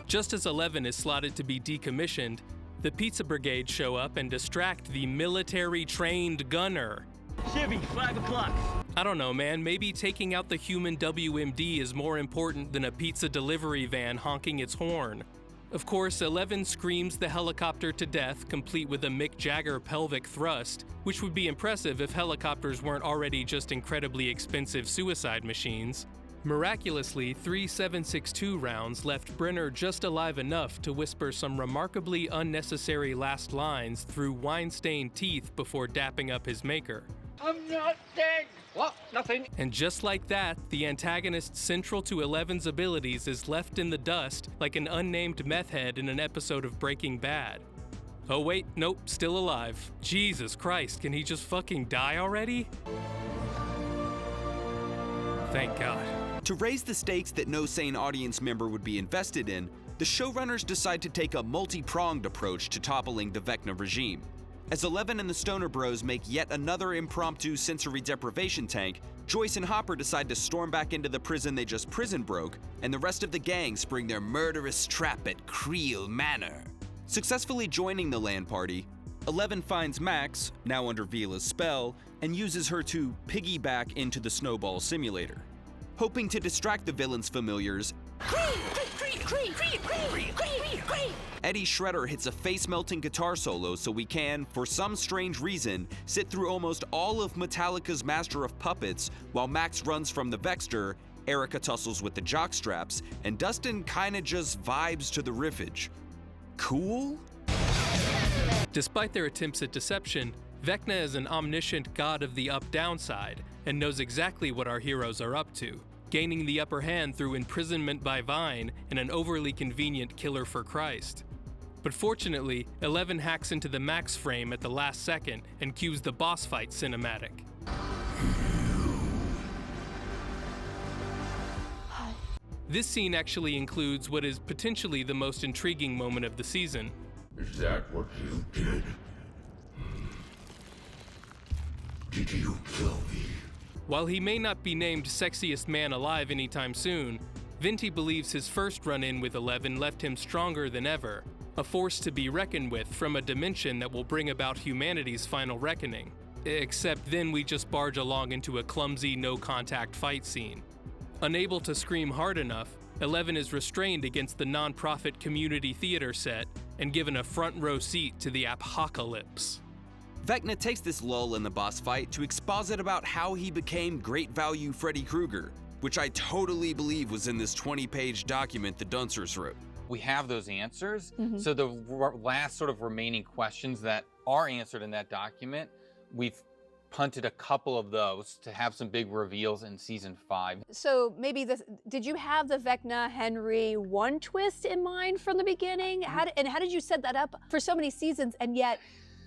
Just as Eleven is slotted to be decommissioned, the Pizza Brigade show up and distract the military-trained gunner. Chevy, 5 o'clock. I don't know, man, maybe taking out the human WMD is more important than a pizza delivery van honking its horn. Of course, Eleven screams the helicopter to death, complete with a Mick Jagger pelvic thrust, which would be impressive if helicopters weren't already just incredibly expensive suicide machines. Miraculously, 3 7.62 rounds left Brenner just alive enough to whisper some remarkably unnecessary last lines through wine-stained teeth before dapping up his maker. I'm not dead. What? Nothing. And just like that, the antagonist central to Eleven's abilities is left in the dust like an unnamed meth head in an episode of Breaking Bad. Oh wait, nope, still alive. Jesus Christ, can he just fucking die already? Thank God. To raise the stakes that no sane audience member would be invested in, the showrunners decide to take a multi-pronged approach to toppling the Vecna regime. As Eleven and the Stoner Bros make yet another impromptu sensory deprivation tank, Joyce and Hopper decide to storm back into the prison they just prison broke, and the rest of the gang spring their murderous trap at Creel Manor. Successfully joining the land party, Eleven finds Max, now under Vila's spell, and uses her to piggyback into the snowball simulator. Hoping to distract the villain's familiars, Eddie Shredder hits a face-melting guitar solo so we can, for some strange reason, sit through almost all of Metallica's Master of Puppets while Max runs from the Vexter, Erica tussles with the jockstraps, and Dustin kinda just vibes to the riffage. Cool? Despite their attempts at deception, Vecna is an omniscient god of the up-down side and knows exactly what our heroes are up to, gaining the upper hand through imprisonment by Vine and an overly convenient killer for Christ. But fortunately, Eleven hacks into the Max frame at the last second and cues the boss fight cinematic. This scene actually includes what is potentially the most intriguing moment of the season. Is that what you did? Did you kill me? While he may not be named sexiest man alive anytime soon, Venti believes his first run-in with Eleven left him stronger than ever, a force to be reckoned with from a dimension that will bring about humanity's final reckoning. Except then we just barge along into a clumsy, no-contact fight scene. Unable to scream hard enough, Eleven is restrained against the non-profit community theater set and given a front-row seat to the apocalypse. Vecna takes this lull in the boss fight to exposit about how he became Great Value Freddy Krueger, which I totally believe was in this 20-page document the Dunsers wrote. We have those answers, so the last sort of remaining questions that are answered in that document, we've punted a couple of those to have some big reveals in season 5. So maybe did you have the Vecna Henry one twist in mind from the beginning? How did you set that up for so many seasons and yet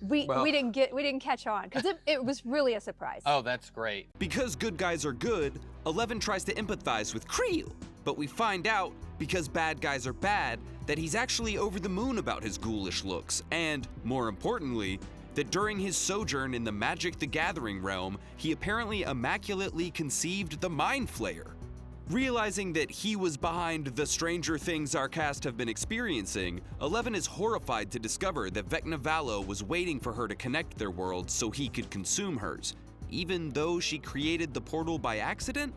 we didn't catch on? Because it was really a surprise. Oh, that's great. Because good guys are good, Eleven tries to empathize with Creel, but we find out, because bad guys are bad, that he's actually over the moon about his ghoulish looks, and, more importantly, that during his sojourn in the Magic the Gathering realm, he apparently immaculately conceived the Mind Flayer. Realizing that he was behind the stranger things our cast have been experiencing, Eleven is horrified to discover that Vecna Valo was waiting for her to connect their worlds so he could consume hers, even though she created the portal by accident?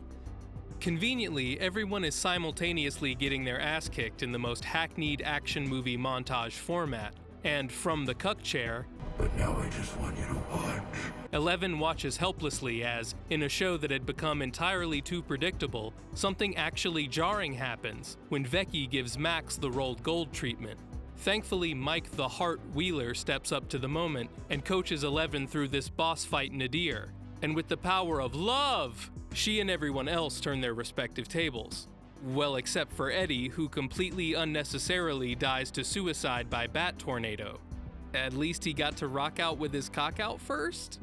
Conveniently, everyone is simultaneously getting their ass kicked in the most hackneyed action movie montage format, and from the cuck chair, but now I just want you to watch. Eleven watches helplessly as, in a show that had become entirely too predictable, something actually jarring happens when Vecchi gives Max the rolled gold treatment. Thankfully, Mike the Heart Wheeler steps up to the moment and coaches Eleven through this boss fight nadir, and with the power of love, she and everyone else turn their respective tables. Well, except for Eddie, who completely unnecessarily dies to suicide by bat tornado. At least he got to rock out with his cock out first?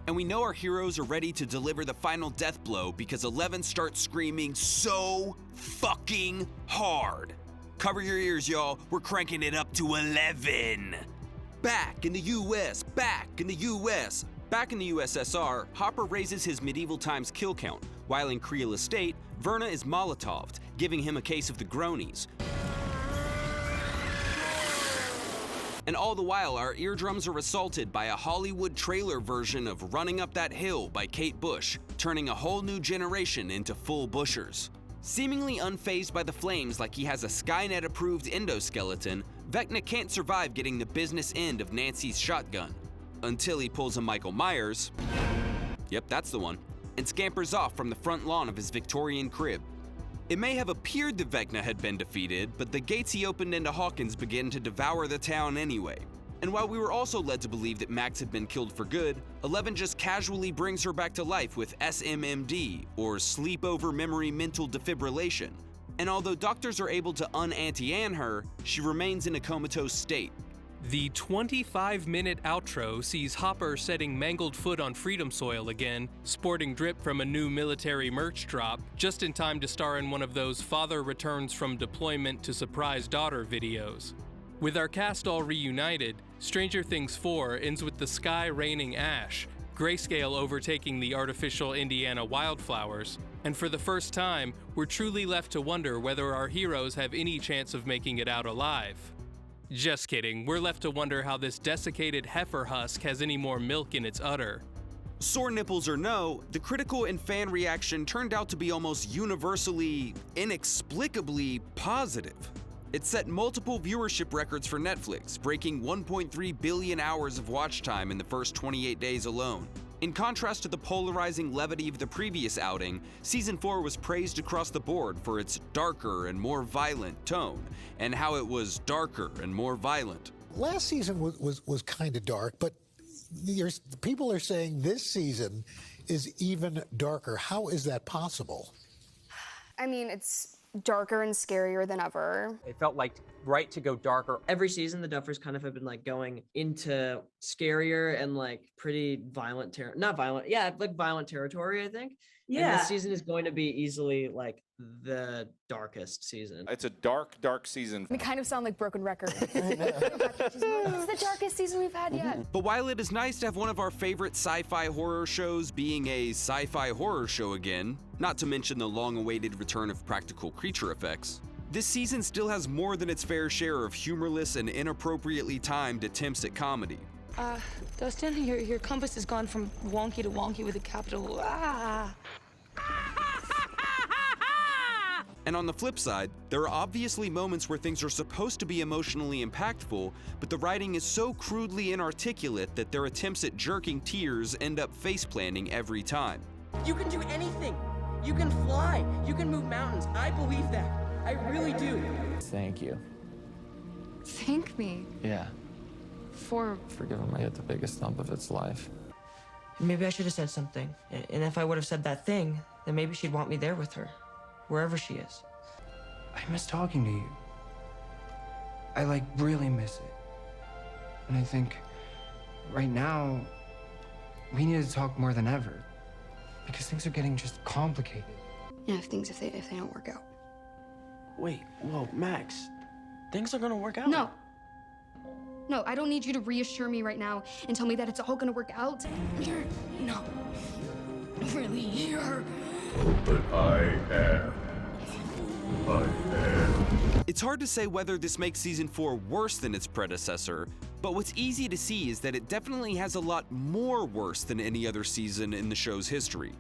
And we know our heroes are ready to deliver the final death blow because Eleven starts screaming so fucking hard. Cover your ears, y'all. We're cranking it up to 11. Back in the US, back in the US. Back in the USSR, Hopper raises his medieval times kill count, while in Creel Estate, Verna is Molotoved, giving him a case of the Gronies. And all the while, our eardrums are assaulted by a Hollywood trailer version of Running Up That Hill by Kate Bush, turning a whole new generation into full bushers. Seemingly unfazed by the flames like he has a Skynet-approved endoskeleton, Vecna can't survive getting the business end of Nancy's shotgun. Until he pulls a Michael Myers, yep, that's the one, and scampers off from the front lawn of his Victorian crib. It may have appeared that Vecna had been defeated, but the gates he opened into Hawkins began to devour the town anyway. And while we were also led to believe that Max had been killed for good, Eleven just casually brings her back to life with SMMD, or sleepover memory mental defibrillation. And although doctors are able to un-Auntie-Anne her, she remains in a comatose state. The 25-minute outro sees Hopper setting mangled foot on freedom soil again, sporting drip from a new military merch drop, just in time to star in one of those father returns from deployment to surprise daughter videos. With our cast all reunited, Stranger Things 4 ends with the sky raining ash, grayscale overtaking the artificial Indiana wildflowers, and for the first time, we're truly left to wonder whether our heroes have any chance of making it out alive. Just kidding, we're left to wonder how this desiccated heifer husk has any more milk in its udder. Sore nipples or no, the critical and fan reaction turned out to be almost universally, inexplicably positive. It set multiple viewership records for Netflix, breaking 1.3 billion hours of watch time in the first 28 days alone. In contrast to the polarizing levity of the previous outing, Season 4 was praised across the board for its darker and more violent tone, and how it was darker and more violent. Last season was kind of dark, but people are saying this season is even darker. How is that possible? I mean, it's darker and scarier than ever. It felt like right to go darker. Every season, the Duffers kind of have been like going into scarier and like pretty violent violent territory, I think. Yeah. And this season is going to be easily like the darkest season. It's a dark, dark season. We kind of sound like broken records. It's the darkest season we've had yet. But while it is nice to have one of our favorite sci-fi horror shows being a sci-fi horror show again, not to mention the long-awaited return of practical creature effects, this season still has more than its fair share of humorless and inappropriately timed attempts at comedy. Dustin, your compass has gone from wonky to wonky with a capital Ah. And on the flip side, there are obviously moments where things are supposed to be emotionally impactful, but the writing is so crudely inarticulate that their attempts at jerking tears end up face-planting every time. You can do anything. You can fly. You can move mountains. I believe that. I really do. Thank you. Thank me. Yeah. For giving my kid the biggest thump of its life. Maybe I should have said something. And if I would have said that thing, then maybe she'd want me there with her, wherever she is. I miss talking to you. I like really miss it. And I think right now, we need to talk more than ever. Because things are getting just complicated. Yeah, if they don't work out. Wait, whoa, Max. Things are gonna work out. No, I don't need you to reassure me right now and tell me that it's all gonna work out. You're not really here. But I am. It's hard to say whether this makes Season 4 worse than its predecessor, but what's easy to see is that it definitely has a lot more worse than any other season in the show's history.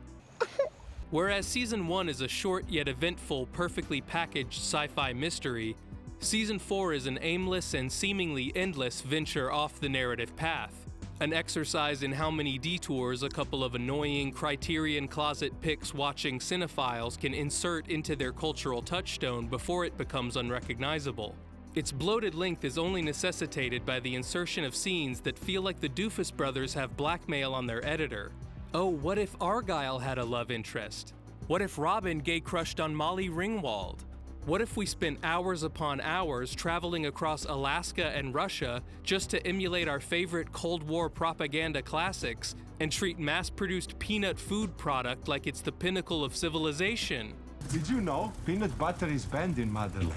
Whereas Season 1 is a short yet eventful, perfectly packaged sci-fi mystery, Season 4 is an aimless and seemingly endless venture off the narrative path. An exercise in how many detours a couple of annoying Criterion Closet Picks watching cinephiles can insert into their cultural touchstone before it becomes unrecognizable. Its bloated length is only necessitated by the insertion of scenes that feel like the Doofus brothers have blackmail on their editor. Oh, what if Argyle had a love interest? What if Robin gay-crushed on Molly Ringwald? What if we spent hours upon hours traveling across Alaska and Russia just to emulate our favorite Cold War propaganda classics and treat mass-produced peanut food product like it's the pinnacle of civilization? Did you know peanut butter is banned in Motherland?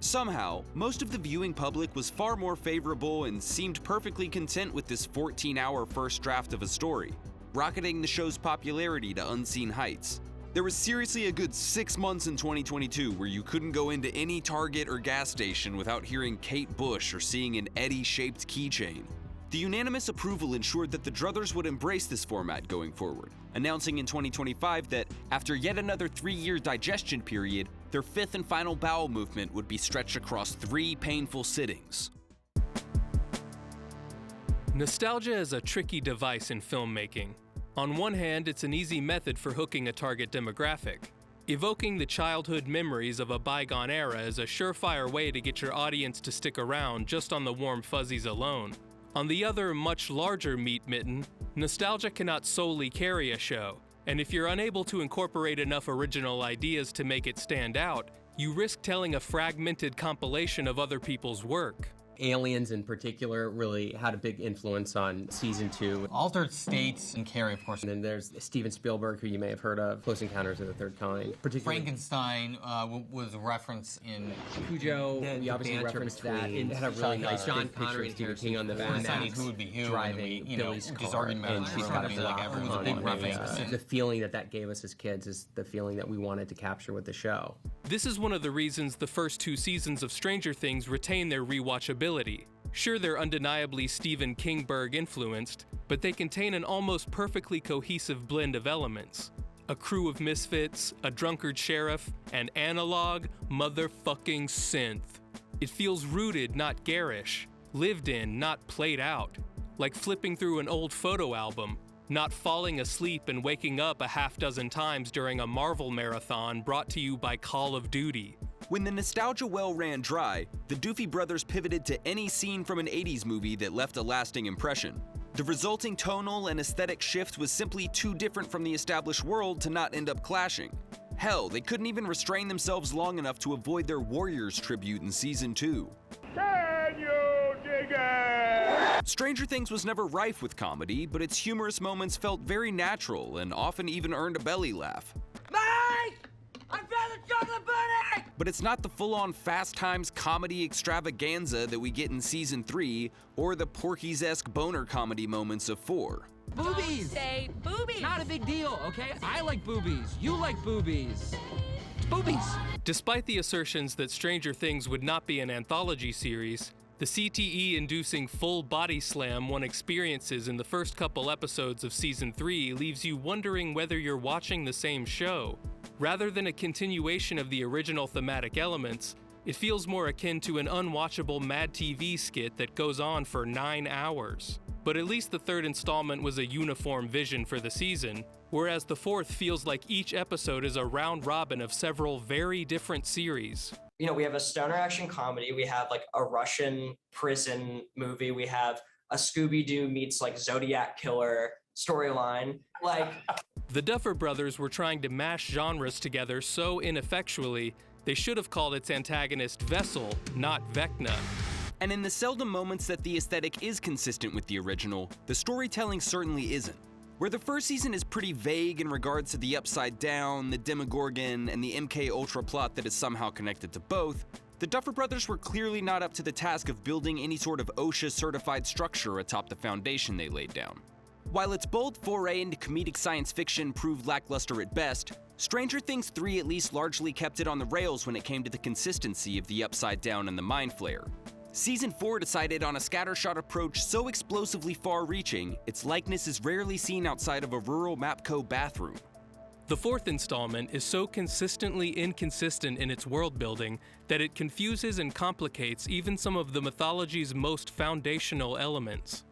Somehow, most of the viewing public was far more favorable and seemed perfectly content with this 14-hour first draft of a story, rocketing the show's popularity to unseen heights. There was seriously a good 6 months in 2022 where you couldn't go into any Target or gas station without hearing Kate Bush or seeing an Eddie-shaped keychain. The unanimous approval ensured that the Druthers would embrace this format going forward, announcing in 2025 that, after yet another 3-year digestion period, their 5th and final bowel movement would be stretched across 3 painful sittings. Nostalgia is a tricky device in filmmaking. On one hand, it's an easy method for hooking a target demographic. Evoking the childhood memories of a bygone era is a surefire way to get your audience to stick around just on the warm fuzzies alone. On the other, much larger meat mitten, nostalgia cannot solely carry a show, and if you're unable to incorporate enough original ideas to make it stand out, you risk telling a fragmented compilation of other people's work. Aliens in particular really had a big influence on season 2. Altered States and Carrie, of course. And then there's Steven Spielberg, who you may have heard of, Close Encounters of the Third Kind. Frankenstein was referenced in Cujo. We obviously referenced that. It had a really nice John Connery and Stephen King on the back. Who would be who? Driving Billy's car, and she's got a block on it. The feeling that gave us as kids is the feeling that we wanted to capture with the show. This is one of the reasons the first 2 seasons of Stranger Things retain their rewatchability. Sure, they're undeniably Stephen Kingberg influenced, but they contain an almost perfectly cohesive blend of elements. A crew of misfits, a drunkard sheriff, and analog motherfucking synth. It feels rooted, not garish, lived in, not played out, like flipping through an old photo album, not falling asleep and waking up a half-dozen times during a Marvel marathon brought to you by Call of Duty. When the nostalgia well ran dry, the Doofy brothers pivoted to any scene from an 80s movie that left a lasting impression. The resulting tonal and aesthetic shift was simply too different from the established world to not end up clashing. Hell, they couldn't even restrain themselves long enough to avoid their Warriors tribute in season 2. Can you dig it? Stranger Things was never rife with comedy, but its humorous moments felt very natural and often even earned a belly laugh. Mike! I found the chocolate bunny! But it's not the full-on Fast Times comedy extravaganza that we get in season 3, or the Porky's-esque boner comedy moments of 4. Boobies! Say boobies! Not a big deal, okay? I like boobies. You like boobies. It's boobies! Despite the assertions that Stranger Things would not be an anthology series, the CTE-inducing full body slam one experiences in the first couple episodes of season 3 leaves you wondering whether you're watching the same show. Rather than a continuation of the original thematic elements, it feels more akin to an unwatchable Mad TV skit that goes on for 9 hours. But at least the 3rd installment was a uniform vision for the season, whereas the 4th feels like each episode is a round robin of several very different series. You know, we have a stoner action comedy, we have like a Russian prison movie, we have a Scooby-Doo meets like Zodiac Killer storyline. The Duffer Brothers were trying to mash genres together so ineffectually, they should have called its antagonist Vessel, not Vecna. And in the seldom moments that the aesthetic is consistent with the original, the storytelling certainly isn't. Where the first season is pretty vague in regards to the Upside Down, the Demogorgon, and the MK Ultra plot that is somehow connected to both, the Duffer Brothers were clearly not up to the task of building any sort of OSHA-certified structure atop the foundation they laid down. While its bold foray into comedic science fiction proved lackluster at best, Stranger Things 3 at least largely kept it on the rails when it came to the consistency of the Upside Down and the Mind Flayer. Season 4 decided on a scattershot approach so explosively far-reaching, its likeness is rarely seen outside of a rural Mapco bathroom. The 4th installment is so consistently inconsistent in its world building that it confuses and complicates even some of the mythology's most foundational elements.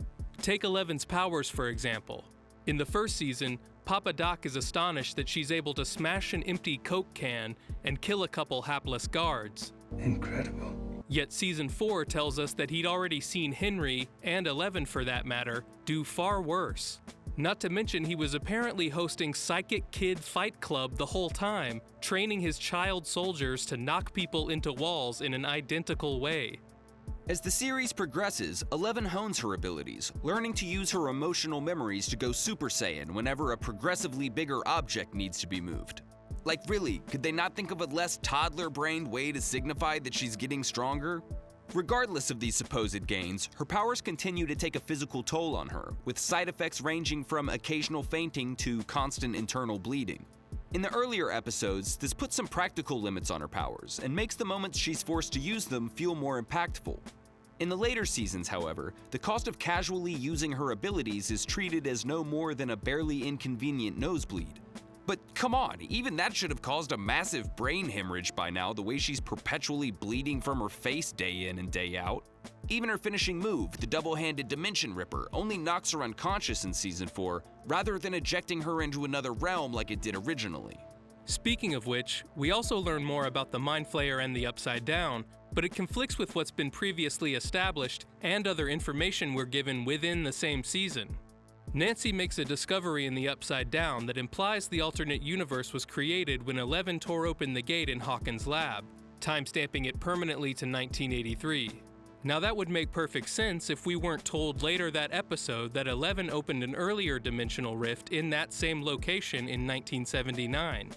Take Eleven's powers, for example. In the first season, Papa Doc is astonished that she's able to smash an empty Coke can and kill a couple hapless guards. Incredible. Yet season 4 tells us that he'd already seen Henry, and Eleven for that matter, do far worse. Not to mention he was apparently hosting Psychic Kid Fight Club the whole time, training his child soldiers to knock people into walls in an identical way. As the series progresses, Eleven hones her abilities, learning to use her emotional memories to go Super Saiyan whenever a progressively bigger object needs to be moved. Like really, could they not think of a less toddler-brained way to signify that she's getting stronger? Regardless of these supposed gains, her powers continue to take a physical toll on her, with side effects ranging from occasional fainting to constant internal bleeding. In the earlier episodes, this puts some practical limits on her powers, and makes the moments she's forced to use them feel more impactful. In the later seasons, however, the cost of casually using her abilities is treated as no more than a barely inconvenient nosebleed. But come on, even that should have caused a massive brain hemorrhage by now, the way she's perpetually bleeding from her face day in and day out. Even her finishing move, the double-handed Dimension Ripper, only knocks her unconscious in Season 4, rather than ejecting her into another realm like it did originally. Speaking of which, we also learn more about the Mind Flayer and the Upside Down, but it conflicts with what's been previously established and other information we're given within the same season. Nancy makes a discovery in the Upside Down that implies the alternate universe was created when 11 tore open the gate in Hawkins' lab, timestamping it permanently to 1983. Now that would make perfect sense if we weren't told later that episode that 11 opened an earlier dimensional rift in that same location in 1979.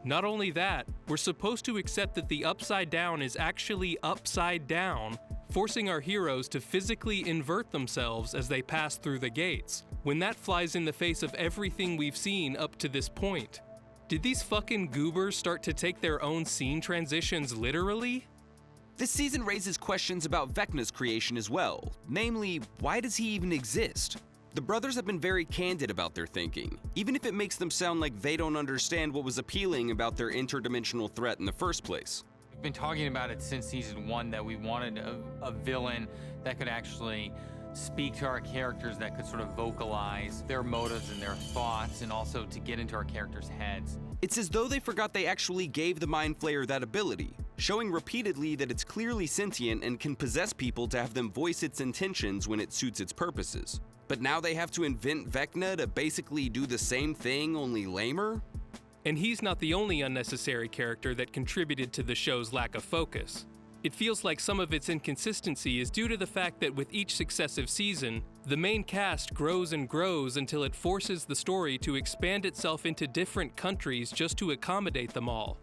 Not only that, we're supposed to accept that the Upside Down is actually upside down, forcing our heroes to physically invert themselves as they pass through the gates, when that flies in the face of everything we've seen up to this point. Did these fucking goobers start to take their own scene transitions literally? This season raises questions about Vecna's creation as well, namely, why does he even exist? The brothers have been very candid about their thinking, even if it makes them sound like they don't understand what was appealing about their interdimensional threat in the first place. We've been talking about it since Season 1 that we wanted a villain that could actually speak to our characters, that could sort of vocalize their motives and their thoughts, and also to get into our characters' heads. It's as though they forgot they actually gave the Mind Flayer that ability, showing repeatedly that it's clearly sentient and can possess people to have them voice its intentions when it suits its purposes. But now they have to invent Vecna to basically do the same thing, only lamer? And he's not the only unnecessary character that contributed to the show's lack of focus. It feels like some of its inconsistency is due to the fact that with each successive season, the main cast grows and grows until it forces the story to expand itself into different countries just to accommodate them all.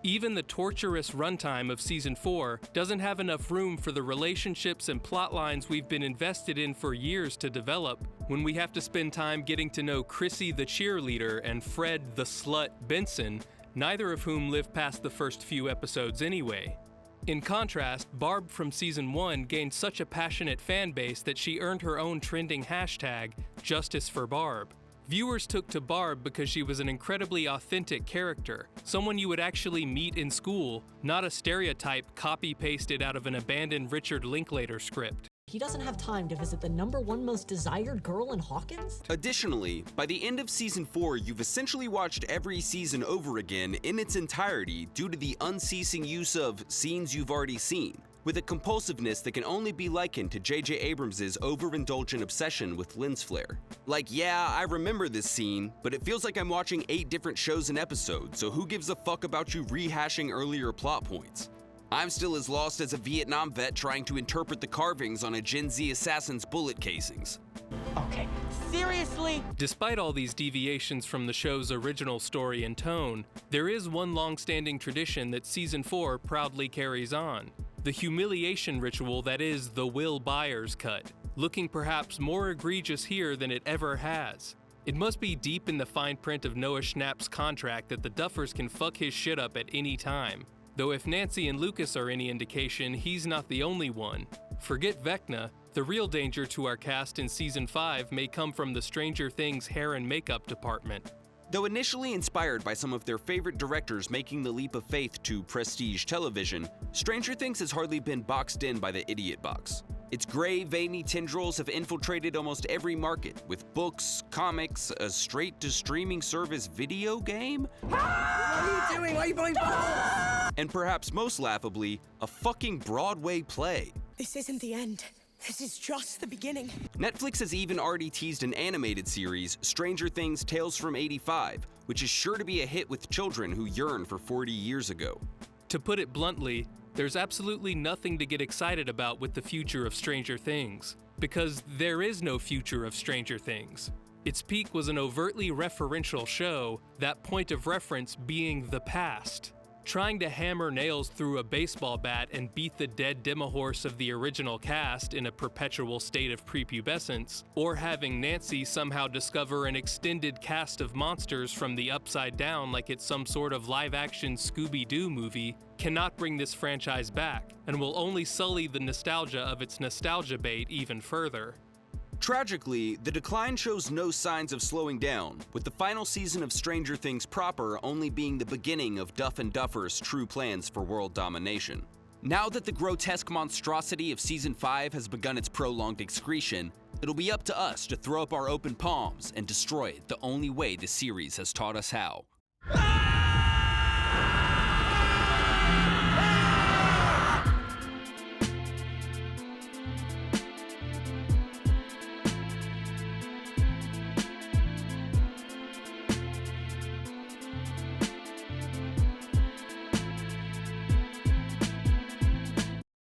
Even the torturous runtime of Season 4 doesn't have enough room for the relationships and plot lines we've been invested in for years to develop, when we have to spend time getting to know Chrissy the cheerleader and Fred the slut Benson, neither of whom live past the first few episodes anyway. In contrast, Barb from Season 1 gained such a passionate fan base that she earned her own trending hashtag, Justice for Barb. Viewers took to Barb because she was an incredibly authentic character, someone you would actually meet in school, not a stereotype copy-pasted out of an abandoned Richard Linklater script. He doesn't have time to visit the #1 most desired girl in Hawkins? Additionally, by the end of Season 4, you've essentially watched every season over again in its entirety due to the unceasing use of scenes you've already seen, with a compulsiveness that can only be likened to J.J. Abrams' overindulgent obsession with lens flare. Like, yeah, I remember this scene, but it feels like I'm watching 8 different shows an episode, so who gives a fuck about you rehashing earlier plot points? I'm still as lost as a Vietnam vet trying to interpret the carvings on a Gen Z assassin's bullet casings. Okay, seriously? Despite all these deviations from the show's original story and tone, there is one long-standing tradition that Season 4 proudly carries on: the humiliation ritual that is the Will Byers cut, looking perhaps more egregious here than it ever has. It must be deep in the fine print of Noah Schnapp's contract that the Duffers can fuck his shit up at any time. Though if Nancy and Lucas are any indication, he's not the only one. Forget Vecna, the real danger to our cast in Season 5 may come from the Stranger Things hair and makeup department. Though initially inspired by some of their favorite directors making the leap of faith to prestige television, Stranger Things has hardly been boxed in by the idiot box. Its gray, veiny tendrils have infiltrated almost every market, with books, comics, a straight-to-streaming service video game? What are you doing? Why are you blowing bubbles? And perhaps most laughably, a fucking Broadway play. This isn't the end. This is just the beginning. Netflix has even already teased an animated series, Stranger Things Tales from '85, which is sure to be a hit with children who yearn for 40 years ago. To put it bluntly, there's absolutely nothing to get excited about with the future of Stranger Things, because there is no future of Stranger Things. Its peak was an overtly referential show, that point of reference being the past. Trying to hammer nails through a baseball bat and beat the dead demihorse of the original cast in a perpetual state of prepubescence, or having Nancy somehow discover an extended cast of monsters from the Upside Down like it's some sort of live-action Scooby-Doo movie, cannot bring this franchise back, and will only sully the nostalgia of its nostalgia bait even further. Tragically, the decline shows no signs of slowing down, with the final season of Stranger Things proper only being the beginning of Duff and Duffer's true plans for world domination. Now that the grotesque monstrosity of Season 5 has begun its prolonged excretion, it'll be up to us to throw up our open palms and destroy it the only way the series has taught us how.